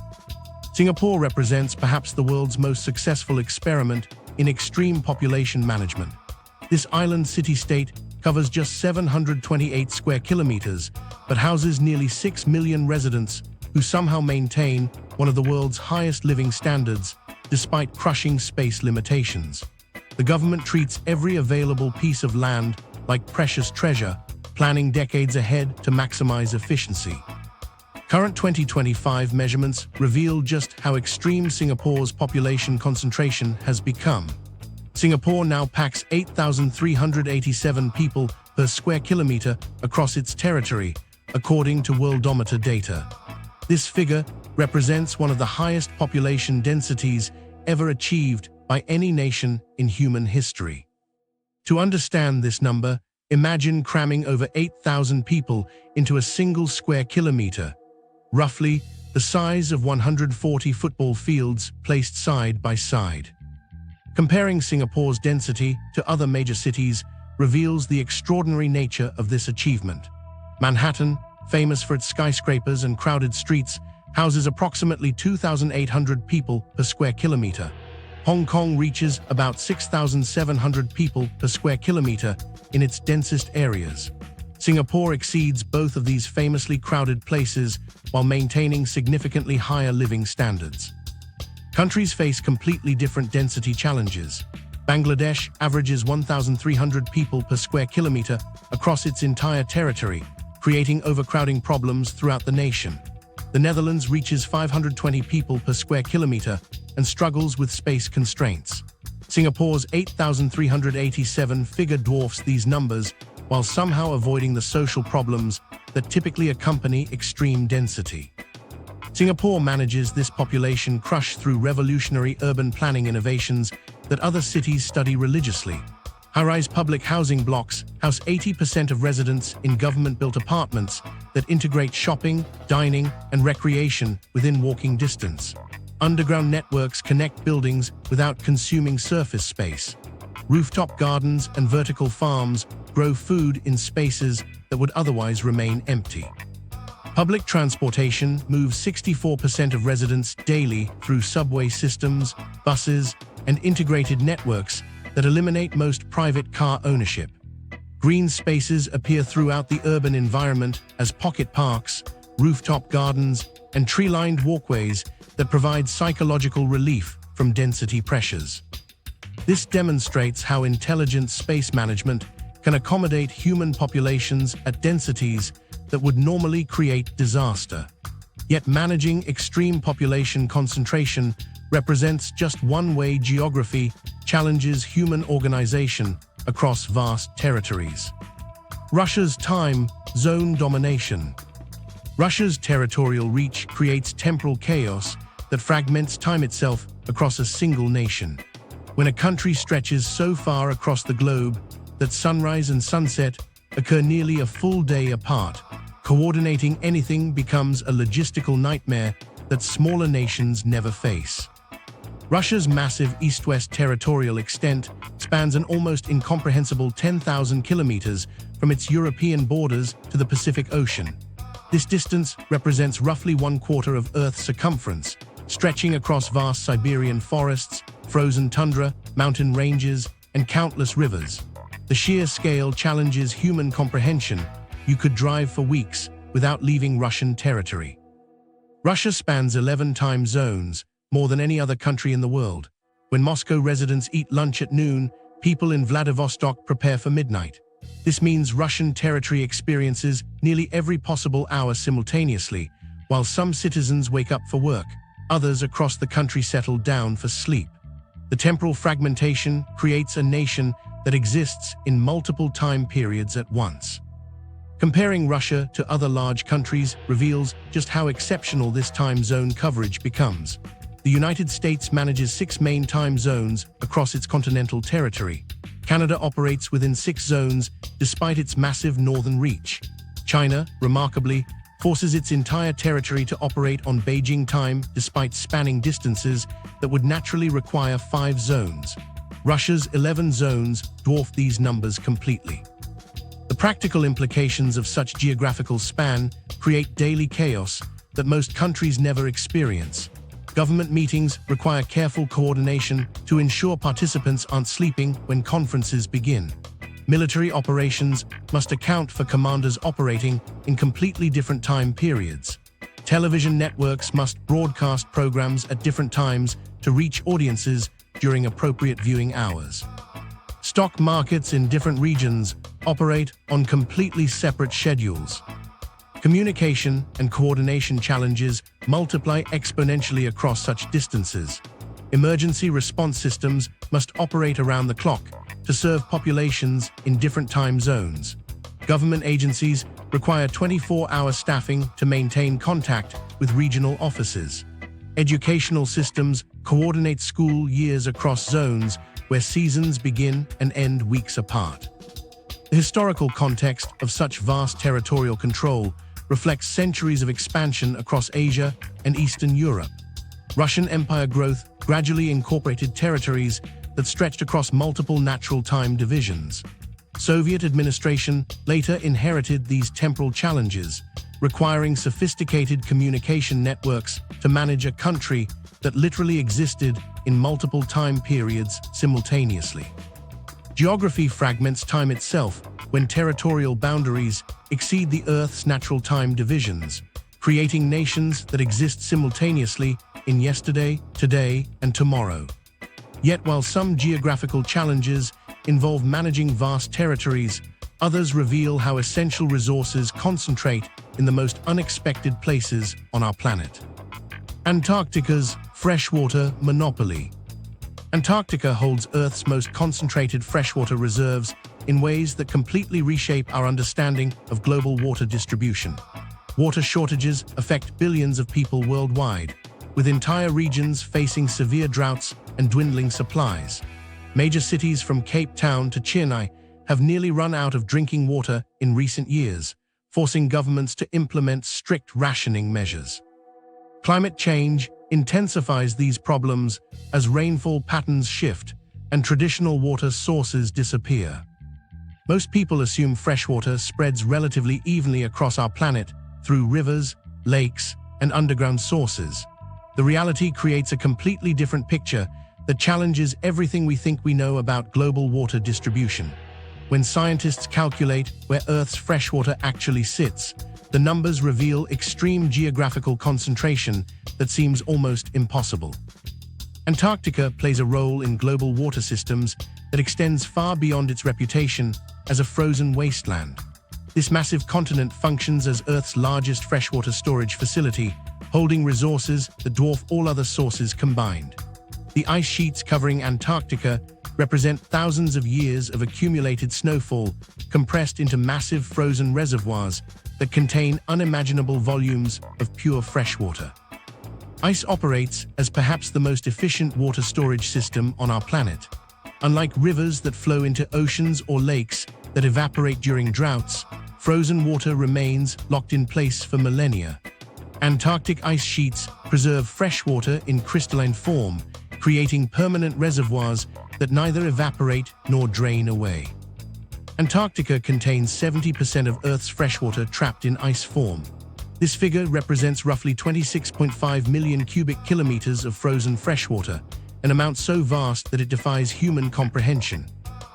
Singapore represents perhaps the world's most successful experiment in extreme population management. This island city-state covers just 728 square kilometers, but houses nearly 6 million residents who somehow maintain one of the world's highest living standards, despite crushing space limitations. The government treats every available piece of land like precious treasure, planning decades ahead to maximize efficiency. Current 2025 measurements reveal just how extreme Singapore's population concentration has become. Singapore now packs 8,387 people per square kilometer across its territory, according to Worldometer data. This figure represents one of the highest population densities ever achieved by any nation in human history. To understand this number, imagine cramming over 8,000 people into a single square kilometer, roughly the size of 140 football fields placed side by side. Comparing Singapore's density to other major cities reveals the extraordinary nature of this achievement. Manhattan, famous for its skyscrapers and crowded streets, houses approximately 2,800 people per square kilometer. Hong Kong reaches about 6,700 people per square kilometer in its densest areas. Singapore exceeds both of these famously crowded places while maintaining significantly higher living standards. Countries face completely different density challenges. Bangladesh averages 1,300 people per square kilometer across its entire territory, creating overcrowding problems throughout the nation. The Netherlands reaches 520 people per square kilometer and struggles with space constraints. Singapore's 8,387 figure dwarfs these numbers while somehow avoiding the social problems that typically accompany extreme density. Singapore manages this population crush through revolutionary urban planning innovations that other cities study religiously. High-rise public housing blocks house 80% of residents in government-built apartments that integrate shopping, dining, and recreation within walking distance. Underground networks connect buildings without consuming surface space. Rooftop gardens and vertical farms grow food in spaces that would otherwise remain empty. Public transportation moves 64% of residents daily through subway systems, buses, and integrated networks that eliminate most private car ownership. Green spaces appear throughout the urban environment as pocket parks, rooftop gardens, and tree-lined walkways that provide psychological relief from density pressures. This demonstrates how intelligent space management can accommodate human populations at densities that would normally create disaster. Yet managing extreme population concentration represents just one way geography challenges human organization across vast territories. Russia's time zone domination. Russia's territorial reach creates temporal chaos that fragments time itself across a single nation. When a country stretches so far across the globe that sunrise and sunset occur nearly a full day apart, coordinating anything becomes a logistical nightmare that smaller nations never face. Russia's massive east-west territorial extent spans an almost incomprehensible 10,000 kilometers from its European borders to the Pacific Ocean. This distance represents roughly 1/4 of Earth's circumference, stretching across vast Siberian forests, frozen tundra, mountain ranges, and countless rivers. The sheer scale challenges human comprehension. You could drive for weeks without leaving Russian territory. Russia spans 11 time zones, more than any other country in the world. When Moscow residents eat lunch at noon, people in Vladivostok prepare for midnight. This means Russian territory experiences nearly every possible hour simultaneously. While some citizens wake up for work, others across the country settle down for sleep. The temporal fragmentation creates a nation that exists in multiple time periods at once. Comparing Russia to other large countries reveals just how exceptional this time zone coverage becomes. The United States manages 6 main time zones across its continental territory. Canada operates within 6 zones despite its massive northern reach. China, remarkably, forces its entire territory to operate on Beijing time despite spanning distances that would naturally require 5 zones. Russia's 11 zones dwarf these numbers completely. The practical implications of such geographical span create daily chaos that most countries never experience. Government meetings require careful coordination to ensure participants aren't sleeping when conferences begin. Military operations must account for commanders operating in completely different time periods. Television networks must broadcast programs at different times to reach audiences during appropriate viewing hours. Stock markets in different regions operate on completely separate schedules. Communication and coordination challenges multiply exponentially across such distances. Emergency response systems must operate around the clock to serve populations in different time zones. Government agencies require 24-hour staffing to maintain contact with regional offices. Educational systems coordinate school years across zones where seasons begin and end weeks apart. The historical context of such vast territorial control reflects centuries of expansion across Asia and Eastern Europe. Russian Empire growth gradually incorporated territories that stretched across multiple natural time divisions. Soviet administration later inherited these temporal challenges, requiring sophisticated communication networks to manage a country that literally existed in multiple time periods simultaneously. Geography fragments time itself when territorial boundaries exceed the Earth's natural time divisions, creating nations that exist simultaneously in yesterday, today, and tomorrow. Yet while some geographical challenges involve managing vast territories, others reveal how essential resources concentrate in the most unexpected places on our planet. Antarctica's freshwater monopoly. Antarctica holds Earth's most concentrated freshwater reserves in ways that completely reshape our understanding of global water distribution. Water shortages affect billions of people worldwide, with entire regions facing severe droughts and dwindling supplies. Major cities from Cape Town to Chennai have nearly run out of drinking water in recent years, forcing governments to implement strict rationing measures. Climate change intensifies these problems as rainfall patterns shift and traditional water sources disappear. Most people assume freshwater spreads relatively evenly across our planet through rivers, lakes, and underground sources. The reality creates a completely different picture that challenges everything we think we know about global water distribution. When scientists calculate where Earth's freshwater actually sits, the numbers reveal extreme geographical concentration that seems almost impossible. Antarctica plays a role in global water systems that extends far beyond its reputation as a frozen wasteland. This massive continent functions as Earth's largest freshwater storage facility, holding resources that dwarf all other sources combined. The ice sheets covering Antarctica represent thousands of years of accumulated snowfall compressed into massive frozen reservoirs that contain unimaginable volumes of pure freshwater. Ice operates as perhaps the most efficient water storage system on our planet. Unlike rivers that flow into oceans or lakes that evaporate during droughts, frozen water remains locked in place for millennia. Antarctic ice sheets preserve freshwater in crystalline form, creating permanent reservoirs that neither evaporate nor drain away. Antarctica contains 70% of Earth's freshwater trapped in ice form. This figure represents roughly 26.5 million cubic kilometers of frozen freshwater, an amount so vast that it defies human comprehension.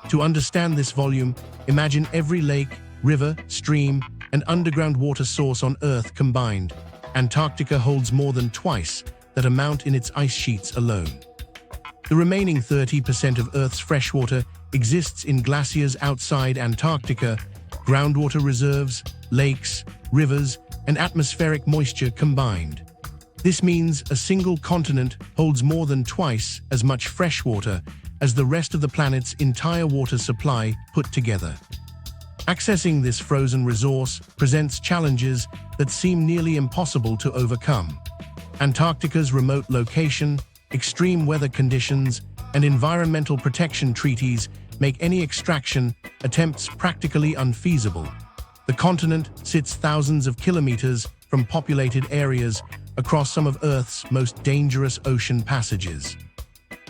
To understand this volume, imagine every lake, river, stream, and underground water source on Earth combined. Antarctica holds more than twice that amount in its ice sheets alone. The remaining 30% of Earth's freshwater exists in glaciers outside Antarctica, groundwater reserves, lakes, rivers, and atmospheric moisture combined. This means a single continent holds more than twice as much freshwater as the rest of the planet's entire water supply put together. Accessing this frozen resource presents challenges that seem nearly impossible to overcome. Antarctica's remote location, extreme weather conditions, and environmental protection treaties make any extraction attempts practically unfeasible. The continent sits thousands of kilometers from populated areas across some of Earth's most dangerous ocean passages.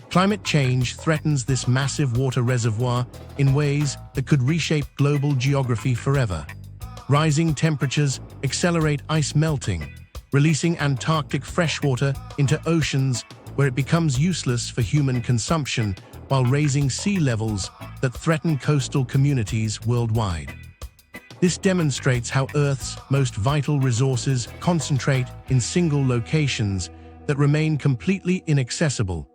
Climate change threatens this massive water reservoir in ways that could reshape global geography forever. Rising temperatures accelerate ice melting, releasing Antarctic freshwater into oceans where it becomes useless for human consumption while raising sea levels that threaten coastal communities worldwide. This demonstrates how Earth's most vital resources concentrate in single locations that remain completely inaccessible.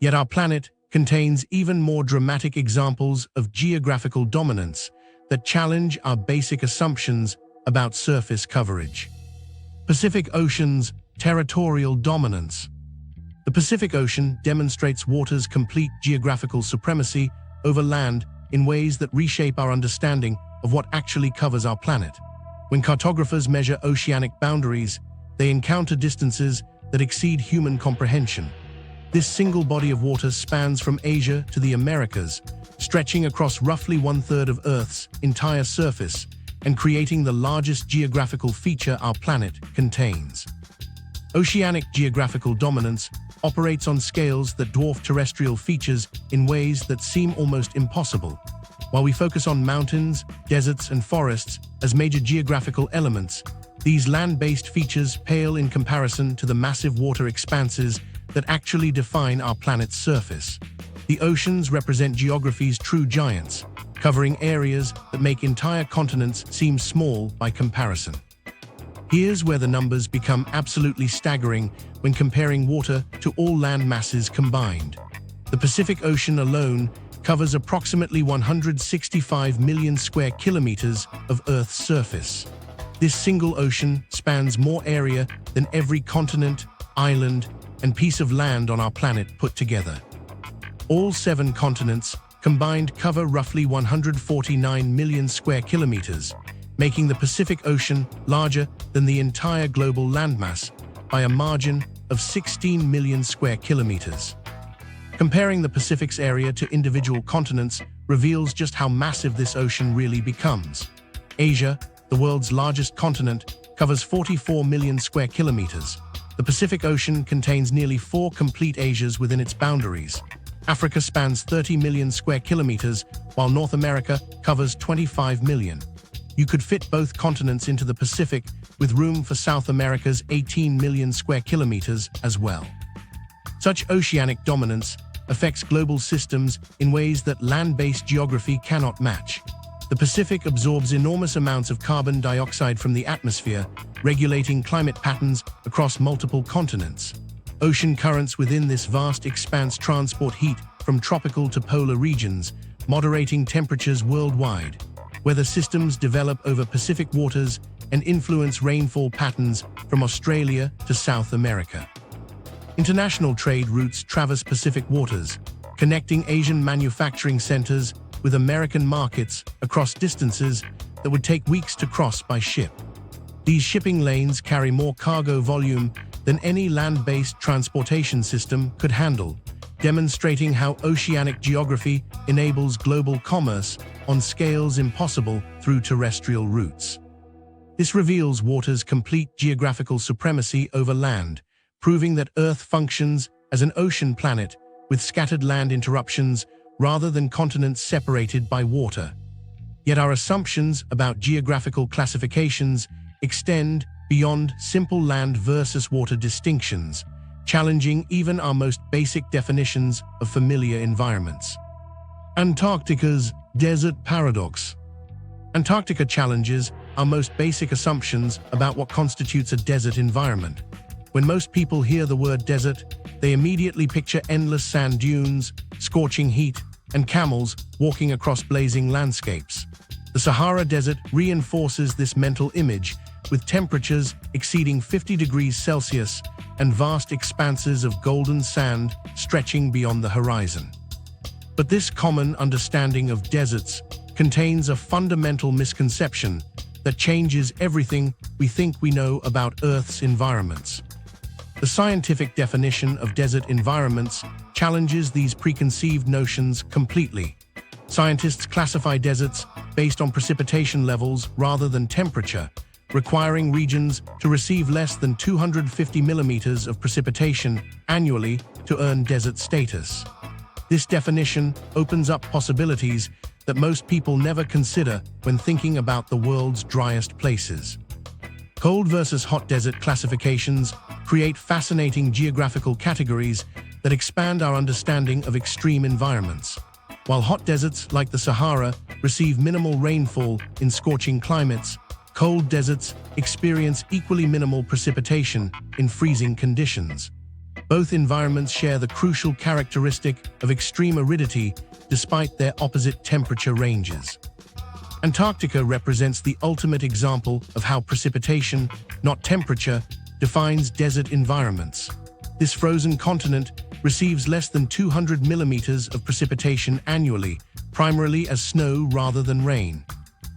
Yet our planet contains even more dramatic examples of geographical dominance that challenge our basic assumptions about surface coverage. Pacific Ocean's territorial dominance. The Pacific Ocean demonstrates water's complete geographical supremacy over land in ways that reshape our understanding of what actually covers our planet. When cartographers measure oceanic boundaries, they encounter distances that exceed human comprehension. This single body of water spans from Asia to the Americas, stretching across roughly 1/3 of Earth's entire surface and creating the largest geographical feature our planet contains. Oceanic geographical dominance operates on scales that dwarf terrestrial features in ways that seem almost impossible. While we focus on mountains, deserts, and forests as major geographical elements, these land-based features pale in comparison to the massive water expanses that actually define our planet's surface. The oceans represent geography's true giants, covering areas that make entire continents seem small by comparison. Here's where the numbers become absolutely staggering when comparing water to all land masses combined. The Pacific Ocean alone covers approximately 165 million square kilometers of Earth's surface. This single ocean spans more area than every continent, island, and piece of land on our planet put together. All 7 continents combined cover roughly 149 million square kilometers, making the Pacific Ocean larger than the entire global landmass by a margin of 16 million square kilometers. Comparing the Pacific's area to individual continents reveals just how massive this ocean really becomes. Asia, the world's largest continent, covers 44 million square kilometers. The Pacific Ocean contains nearly 4 complete Asias within its boundaries. Africa spans 30 million square kilometers, while North America covers 25 million. You could fit both continents into the Pacific, with room for South America's 18 million square kilometers as well. Such oceanic dominance affects global systems in ways that land-based geography cannot match. The Pacific absorbs enormous amounts of carbon dioxide from the atmosphere, regulating climate patterns across multiple continents. Ocean currents within this vast expanse transport heat from tropical to polar regions, moderating temperatures worldwide. Weather systems develop over Pacific waters and influence rainfall patterns from Australia to South America. International trade routes traverse Pacific waters, connecting Asian manufacturing centers with American markets across distances that would take weeks to cross by ship. These shipping lanes carry more cargo volume than any land-based transportation system could handle, demonstrating how oceanic geography enables global commerce on scales impossible through terrestrial routes. This reveals water's complete geographical supremacy over land, proving that Earth functions as an ocean planet with scattered land interruptions rather than continents separated by water. Yet our assumptions about geographical classifications extend beyond simple land versus water distinctions, challenging even our most basic definitions of familiar environments. Antarctica's desert paradox. Antarctica challenges our most basic assumptions about what constitutes a desert environment. When most people hear the word desert, they immediately picture endless sand dunes, scorching heat, and camels walking across blazing landscapes. The Sahara Desert reinforces this mental image, with temperatures exceeding 50 degrees Celsius and vast expanses of golden sand stretching beyond the horizon. But this common understanding of deserts contains a fundamental misconception that changes everything we think we know about Earth's environments. The scientific definition of desert environments challenges these preconceived notions completely. Scientists classify deserts based on precipitation levels rather than temperature, requiring regions to receive less than 250 millimeters of precipitation annually to earn desert status. This definition opens up possibilities that most people never consider when thinking about the world's driest places. Cold versus hot desert classifications create fascinating geographical categories that expand our understanding of extreme environments. While hot deserts like the Sahara receive minimal rainfall in scorching climates, cold deserts experience equally minimal precipitation in freezing conditions. Both environments share the crucial characteristic of extreme aridity despite their opposite temperature ranges. Antarctica represents the ultimate example of how precipitation, not temperature, defines desert environments. This frozen continent receives less than 200 millimeters of precipitation annually, primarily as snow rather than rain.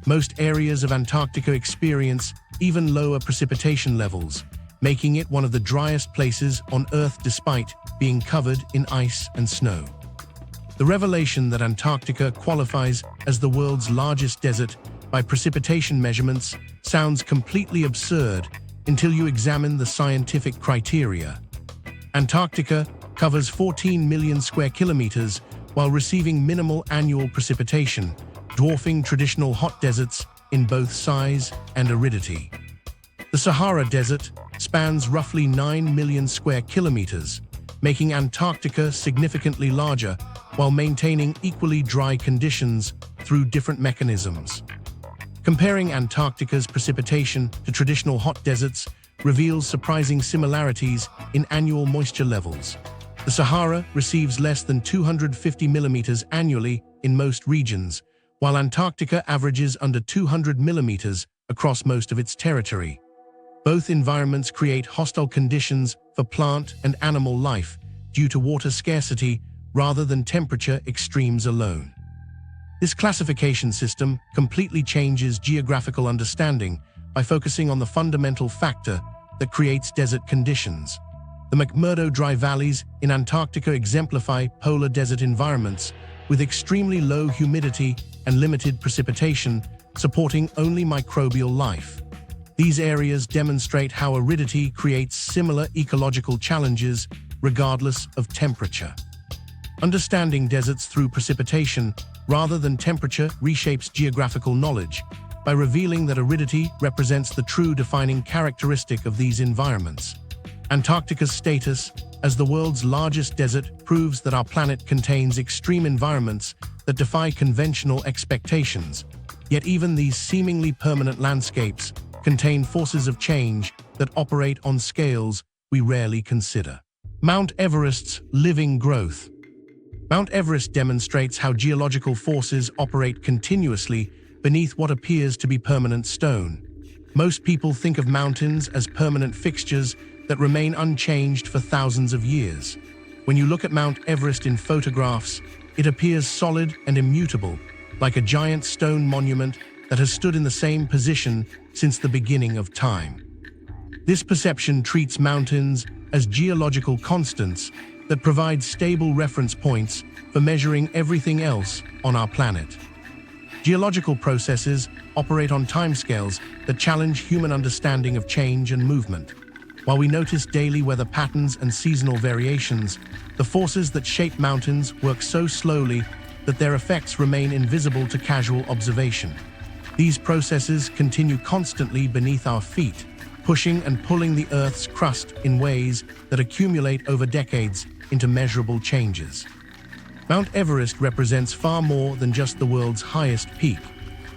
Most areas of Antarctica experience even lower precipitation levels, making it one of the driest places on Earth despite being covered in ice and snow. The revelation that Antarctica qualifies as the world's largest desert by precipitation measurements sounds completely absurd until you examine the scientific criteria. Antarctica covers 14 million square kilometers while receiving minimal annual precipitation, dwarfing traditional hot deserts in both size and aridity. The Sahara Desert spans roughly 9 million square kilometers, making Antarctica significantly larger while maintaining equally dry conditions through different mechanisms. Comparing Antarctica's precipitation to traditional hot deserts reveals surprising similarities in annual moisture levels. The Sahara receives less than 250 millimeters annually in most regions, while Antarctica averages under 200 millimeters across most of its territory. Both environments create hostile conditions for plant and animal life due to water scarcity rather than temperature extremes alone. This classification system completely changes geographical understanding by focusing on the fundamental factor that creates desert conditions. The McMurdo Dry Valleys in Antarctica exemplify polar desert environments with extremely low humidity and limited precipitation, supporting only microbial life. These areas demonstrate how aridity creates similar ecological challenges regardless of temperature. Understanding deserts through precipitation rather than temperature reshapes geographical knowledge by revealing that aridity represents the true defining characteristic of these environments. Antarctica's status as the world's largest desert proves that our planet contains extreme environments that defy conventional expectations. Yet even these seemingly permanent landscapes contain forces of change that operate on scales we rarely consider. Mount Everest's living growth. Mount Everest demonstrates how geological forces operate continuously beneath what appears to be permanent stone. Most people think of mountains as permanent fixtures that remain unchanged for thousands of years. When you look at Mount Everest in photographs, it appears solid and immutable, like a giant stone monument that has stood in the same position since the beginning of time. This perception treats mountains as geological constants that provide stable reference points for measuring everything else on our planet. Geological processes operate on timescales that challenge human understanding of change and movement. While we notice daily weather patterns and seasonal variations, the forces that shape mountains work so slowly that their effects remain invisible to casual observation. These processes continue constantly beneath our feet, pushing and pulling the Earth's crust in ways that accumulate over decades into measurable changes. Mount Everest represents far more than just the world's highest peak.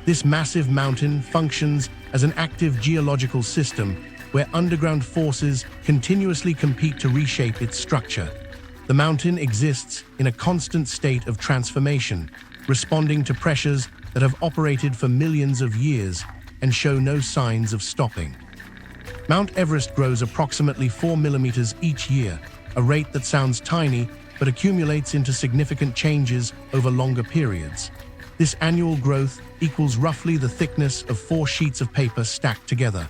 This massive mountain functions as an active geological system where underground forces continuously compete to reshape its structure. The mountain exists in a constant state of transformation, responding to pressures that have operated for millions of years and show no signs of stopping. Mount Everest grows approximately 4 millimeters each year, a rate that sounds tiny but accumulates into significant changes over longer periods. This annual growth equals roughly the thickness of 4 sheets of paper stacked together.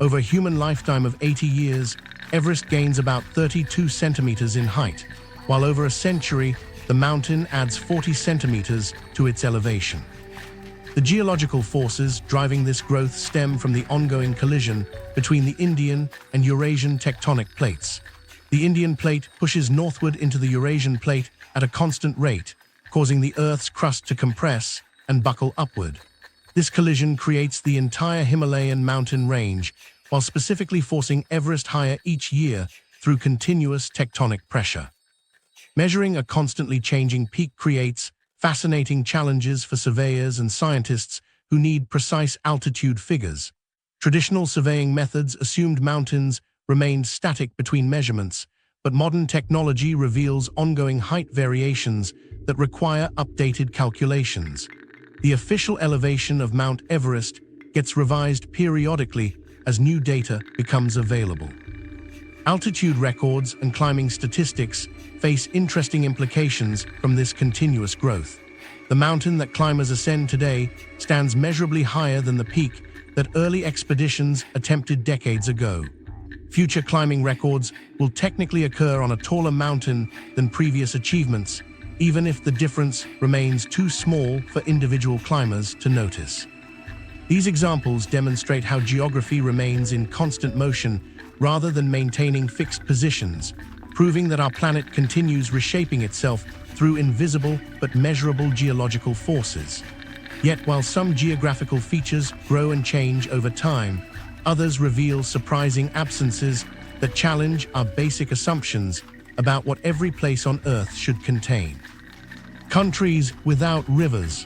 Over a human lifetime of 80 years, Everest gains about 32 centimeters in height, while over a century, the mountain adds 40 centimeters to its elevation. The geological forces driving this growth stem from the ongoing collision between the Indian and Eurasian tectonic plates. The Indian plate pushes northward into the Eurasian plate at a constant rate, causing the Earth's crust to compress and buckle upward. This collision creates the entire Himalayan mountain range, while specifically forcing Everest higher each year through continuous tectonic pressure. Measuring a constantly changing peak creates fascinating challenges for surveyors and scientists who need precise altitude figures. Traditional surveying methods assumed mountains remained static between measurements, but modern technology reveals ongoing height variations that require updated calculations. The official elevation of Mount Everest gets revised periodically as new data becomes available. Altitude records and climbing statistics face interesting implications from this continuous growth. The mountain that climbers ascend today stands measurably higher than the peak that early expeditions attempted decades ago. Future climbing records will technically occur on a taller mountain than previous achievements, even if the difference remains too small for individual climbers to notice. These examples demonstrate how geography remains in constant motion rather than maintaining fixed positions, proving that our planet continues reshaping itself through invisible but measurable geological forces. Yet while some geographical features grow and change over time, others reveal surprising absences that challenge our basic assumptions about what every place on Earth should contain. Countries without rivers.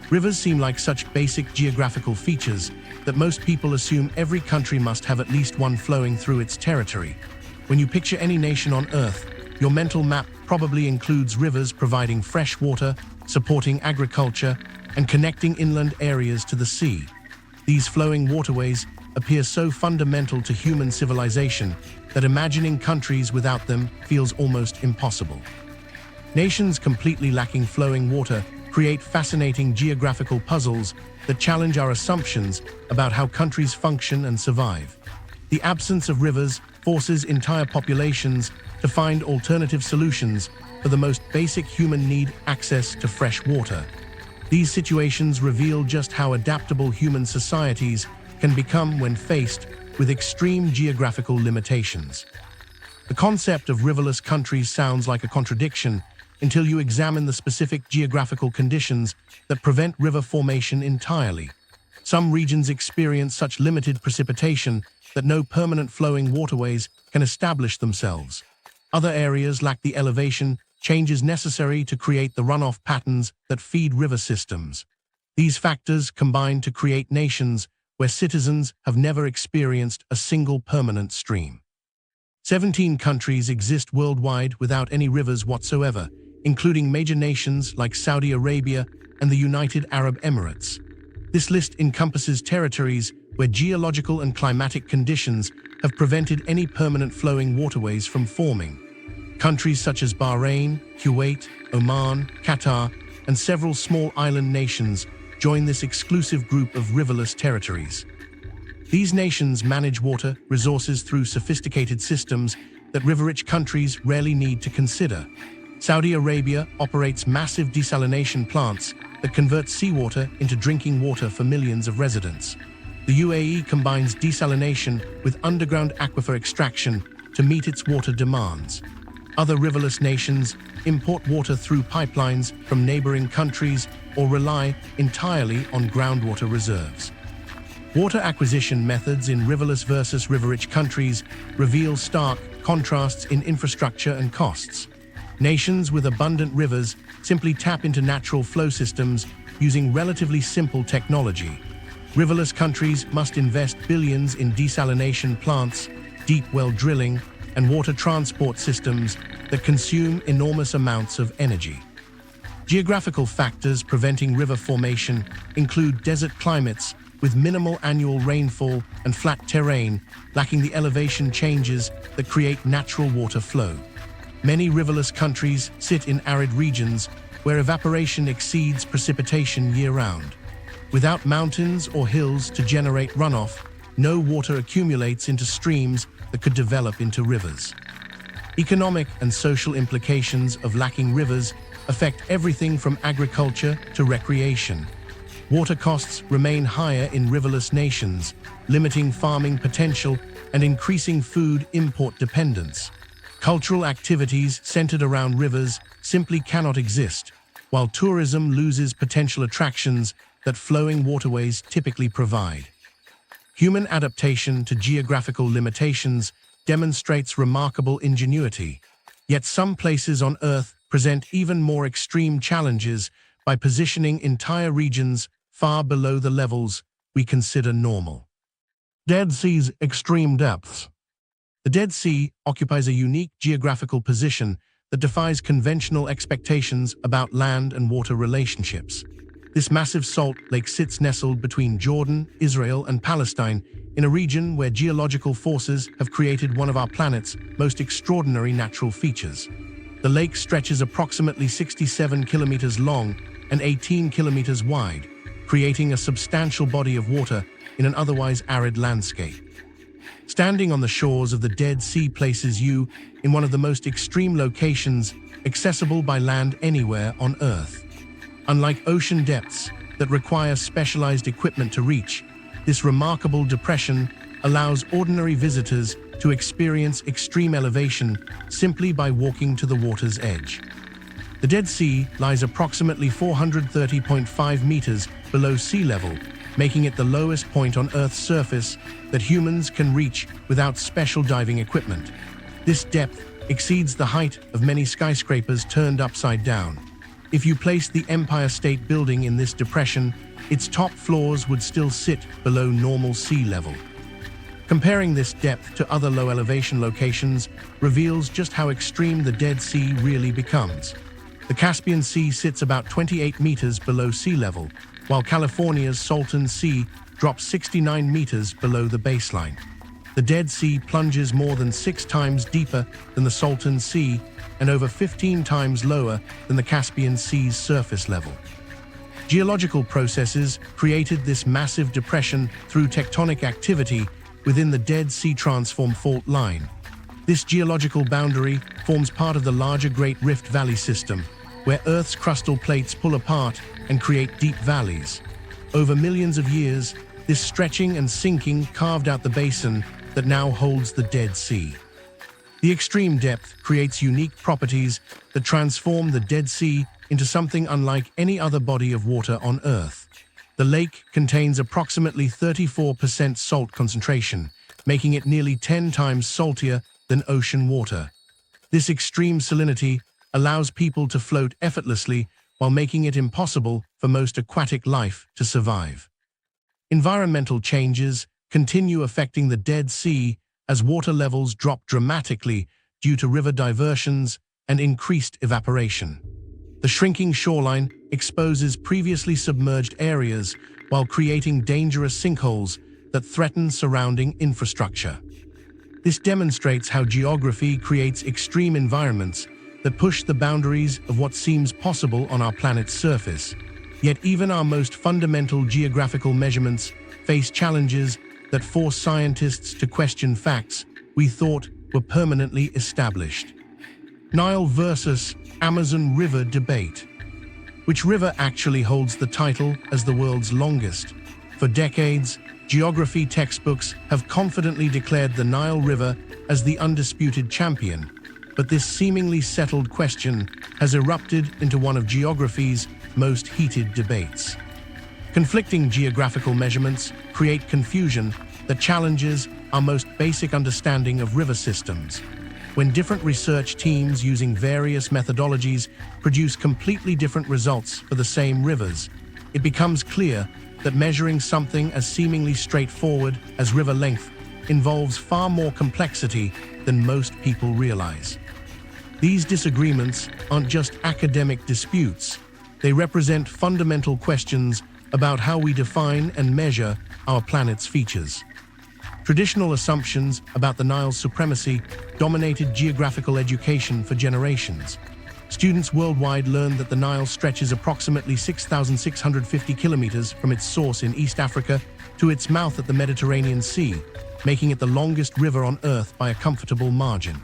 Rivers seem like such basic geographical features that most people assume every country must have at least one flowing through its territory. When you picture any nation on Earth, your mental map probably includes rivers providing fresh water, supporting agriculture, and connecting inland areas to the sea. These flowing waterways appear so fundamental to human civilization that imagining countries without them feels almost impossible. Nations completely lacking flowing water create fascinating geographical puzzles that challenge our assumptions about how countries function and survive. The absence of rivers forces entire populations to find alternative solutions for the most basic human need: access to fresh water. These situations reveal just how adaptable human societies can become when faced with extreme geographical limitations. The concept of riverless countries sounds like a contradiction until you examine the specific geographical conditions that prevent river formation entirely. Some regions experience such limited precipitation that no permanent flowing waterways can establish themselves. Other areas lack the elevation changes necessary to create the runoff patterns that feed river systems. These factors combine to create nations where citizens have never experienced a single permanent stream. 17 countries exist worldwide without any rivers whatsoever, including major nations like Saudi Arabia and the United Arab Emirates. This list encompasses territories where geological and climatic conditions have prevented any permanent flowing waterways from forming. Countries such as Bahrain, Kuwait, Oman, Qatar, and several small island nations join this exclusive group of riverless territories. These nations manage water resources through sophisticated systems that river-rich countries rarely need to consider. Saudi Arabia operates massive desalination plants that convert seawater into drinking water for millions of residents. The UAE combines desalination with underground aquifer extraction to meet its water demands. Other riverless nations import water through pipelines from neighboring countries or rely entirely on groundwater reserves. Water acquisition methods in riverless versus river-rich countries reveal stark contrasts in infrastructure and costs. Nations with abundant rivers simply tap into natural flow systems using relatively simple technology. Riverless countries must invest billions in desalination plants, deep well drilling, and water transport systems that consume enormous amounts of energy. Geographical factors preventing river formation include desert climates with minimal annual rainfall and flat terrain, lacking the elevation changes that create natural water flow. Many riverless countries sit in arid regions where evaporation exceeds precipitation year-round. Without mountains or hills to generate runoff, no water accumulates into streams that could develop into rivers. Economic and social implications of lacking rivers affect everything from agriculture to recreation. Water costs remain higher in riverless nations, limiting farming potential and increasing food import dependence. Cultural activities centered around rivers simply cannot exist, while tourism loses potential attractions that flowing waterways typically provide. Human adaptation to geographical limitations demonstrates remarkable ingenuity. Yet some places on Earth present even more extreme challenges by positioning entire regions far below the levels we consider normal. Dead Sea's extreme depths. The Dead Sea occupies a unique geographical position that defies conventional expectations about land and water relationships. This massive salt lake sits nestled between Jordan, Israel, and Palestine in a region where geological forces have created one of our planet's most extraordinary natural features. The lake stretches approximately 67 kilometers long and 18 kilometers wide, creating a substantial body of water in an otherwise arid landscape. Standing on the shores of the Dead Sea places you in one of the most extreme locations accessible by land anywhere on Earth. Unlike ocean depths that require specialized equipment to reach, this remarkable depression allows ordinary visitors to experience extreme elevation simply by walking to the water's edge. The Dead Sea lies approximately 430.5 meters below sea level, making it the lowest point on Earth's surface that humans can reach without special diving equipment. This depth exceeds the height of many skyscrapers turned upside down. If you placed the Empire State Building in this depression, its top floors would still sit below normal sea level. Comparing this depth to other low-elevation locations reveals just how extreme the Dead Sea really becomes. The Caspian Sea sits about 28 meters below sea level, while California's Salton Sea drops 69 meters below the baseline. The Dead Sea plunges more than 6 times deeper than the Salton Sea and over 15 times lower than the Caspian Sea's surface level. Geological processes created this massive depression through tectonic activity within the Dead Sea Transform Fault Line. This geological boundary forms part of the larger Great Rift Valley system, where Earth's crustal plates pull apart and create deep valleys. Over millions of years, this stretching and sinking carved out the basin that now holds the Dead Sea. The extreme depth creates unique properties that transform the Dead Sea into something unlike any other body of water on Earth. The lake contains approximately 34% salt concentration, making it nearly 10 times saltier than ocean water. This extreme salinity allows people to float effortlessly while making it impossible for most aquatic life to survive. Environmental changes continue affecting the Dead Sea as water levels drop dramatically due to river diversions and increased evaporation. The shrinking shoreline exposes previously submerged areas while creating dangerous sinkholes that threaten surrounding infrastructure. This demonstrates how geography creates extreme environments that push the boundaries of what seems possible on our planet's surface. Yet even our most fundamental geographical measurements face challenges that force scientists to question facts we thought were permanently established. Nile versus Amazon River debate. Which river actually holds the title as the world's longest? For decades, geography textbooks have confidently declared the Nile River as the undisputed champion, but this seemingly settled question has erupted into one of geography's most heated debates. Conflicting geographical measurements create confusion that challenges our most basic understanding of river systems. When different research teams using various methodologies produce completely different results for the same rivers, it becomes clear that measuring something as seemingly straightforward as river length involves far more complexity than most people realize. These disagreements aren't just academic disputes, they represent fundamental questions about how we define and measure our planet's features. Traditional assumptions about the Nile's supremacy dominated geographical education for generations. Students worldwide learned that the Nile stretches approximately 6,650 kilometers from its source in East Africa to its mouth at the Mediterranean Sea, making it the longest river on Earth by a comfortable margin.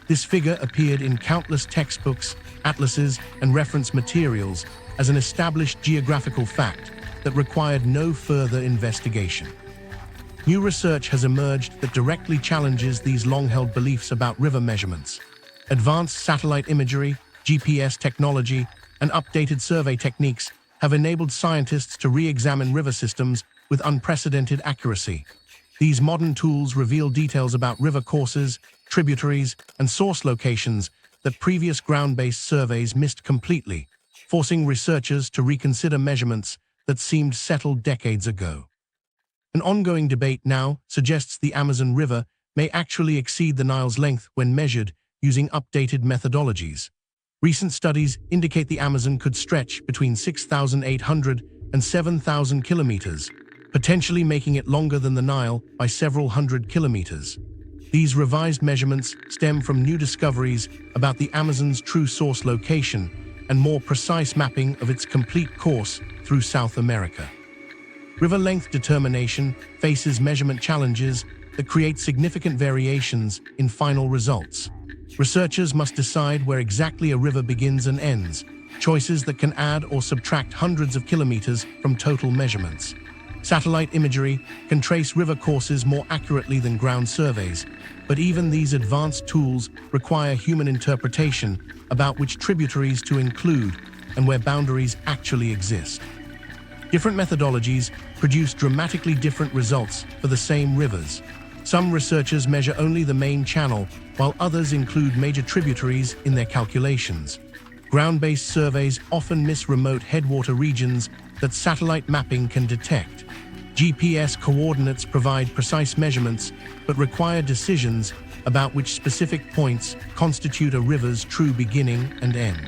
This figure appeared in countless textbooks, atlases, and reference materials as an established geographical fact that required no further investigation. New research has emerged that directly challenges these long-held beliefs about river measurements. Advanced satellite imagery, GPS technology, and updated survey techniques have enabled scientists to re-examine river systems with unprecedented accuracy. These modern tools reveal details about river courses, tributaries, and source locations that previous ground-based surveys missed completely, forcing researchers to reconsider measurements that seemed settled decades ago. An ongoing debate now suggests the Amazon River may actually exceed the Nile's length when measured using updated methodologies. Recent studies indicate the Amazon could stretch between 6,800 and 7,000 kilometers, potentially making it longer than the Nile by several hundred kilometers. These revised measurements stem from new discoveries about the Amazon's true source location and more precise mapping of its complete course through South America. River length determination faces measurement challenges that create significant variations in final results. Researchers must decide where exactly a river begins and ends, choices that can add or subtract hundreds of kilometers from total measurements. Satellite imagery can trace river courses more accurately than ground surveys, but even these advanced tools require human interpretation about which tributaries to include and where boundaries actually exist. Different methodologies produce dramatically different results for the same rivers. Some researchers measure only the main channel, while others include major tributaries in their calculations. Ground-based surveys often miss remote headwater regions that satellite mapping can detect. GPS coordinates provide precise measurements, but require decisions about which specific points constitute a river's true beginning and end.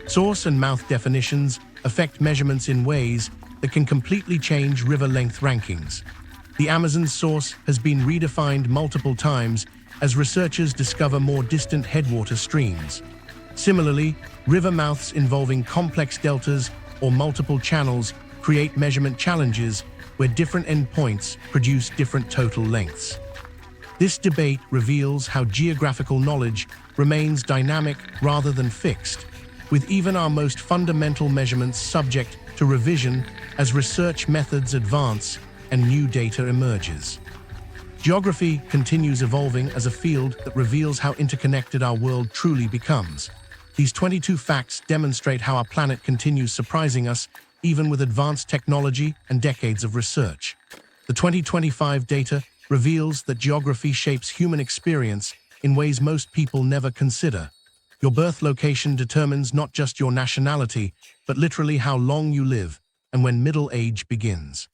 Source and mouth definitions affect measurements in ways that can completely change river length rankings. The Amazon's source has been redefined multiple times as researchers discover more distant headwater streams. Similarly, river mouths involving complex deltas or multiple channels create measurement challenges where different endpoints produce different total lengths. This debate reveals how geographical knowledge remains dynamic rather than fixed, with even our most fundamental measurements subject to revision as research methods advance and new data emerges. Geography continues evolving as a field that reveals how interconnected our world truly becomes. These 22 facts demonstrate how our planet continues surprising us, even with advanced technology and decades of research. The 2025 data reveals that geography shapes human experience in ways most people never consider. Your birth location determines not just your nationality, but literally how long you live and when middle age begins.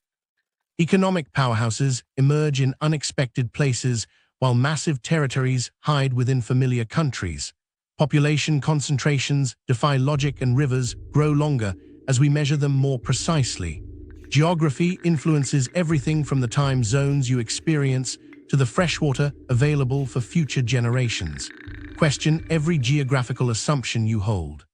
Economic powerhouses emerge in unexpected places, while massive territories hide within familiar countries. Population concentrations defy logic, and rivers grow longer as we measure them more precisely. Geography influences everything from the time zones you experience to the freshwater available for future generations. Question every geographical assumption you hold.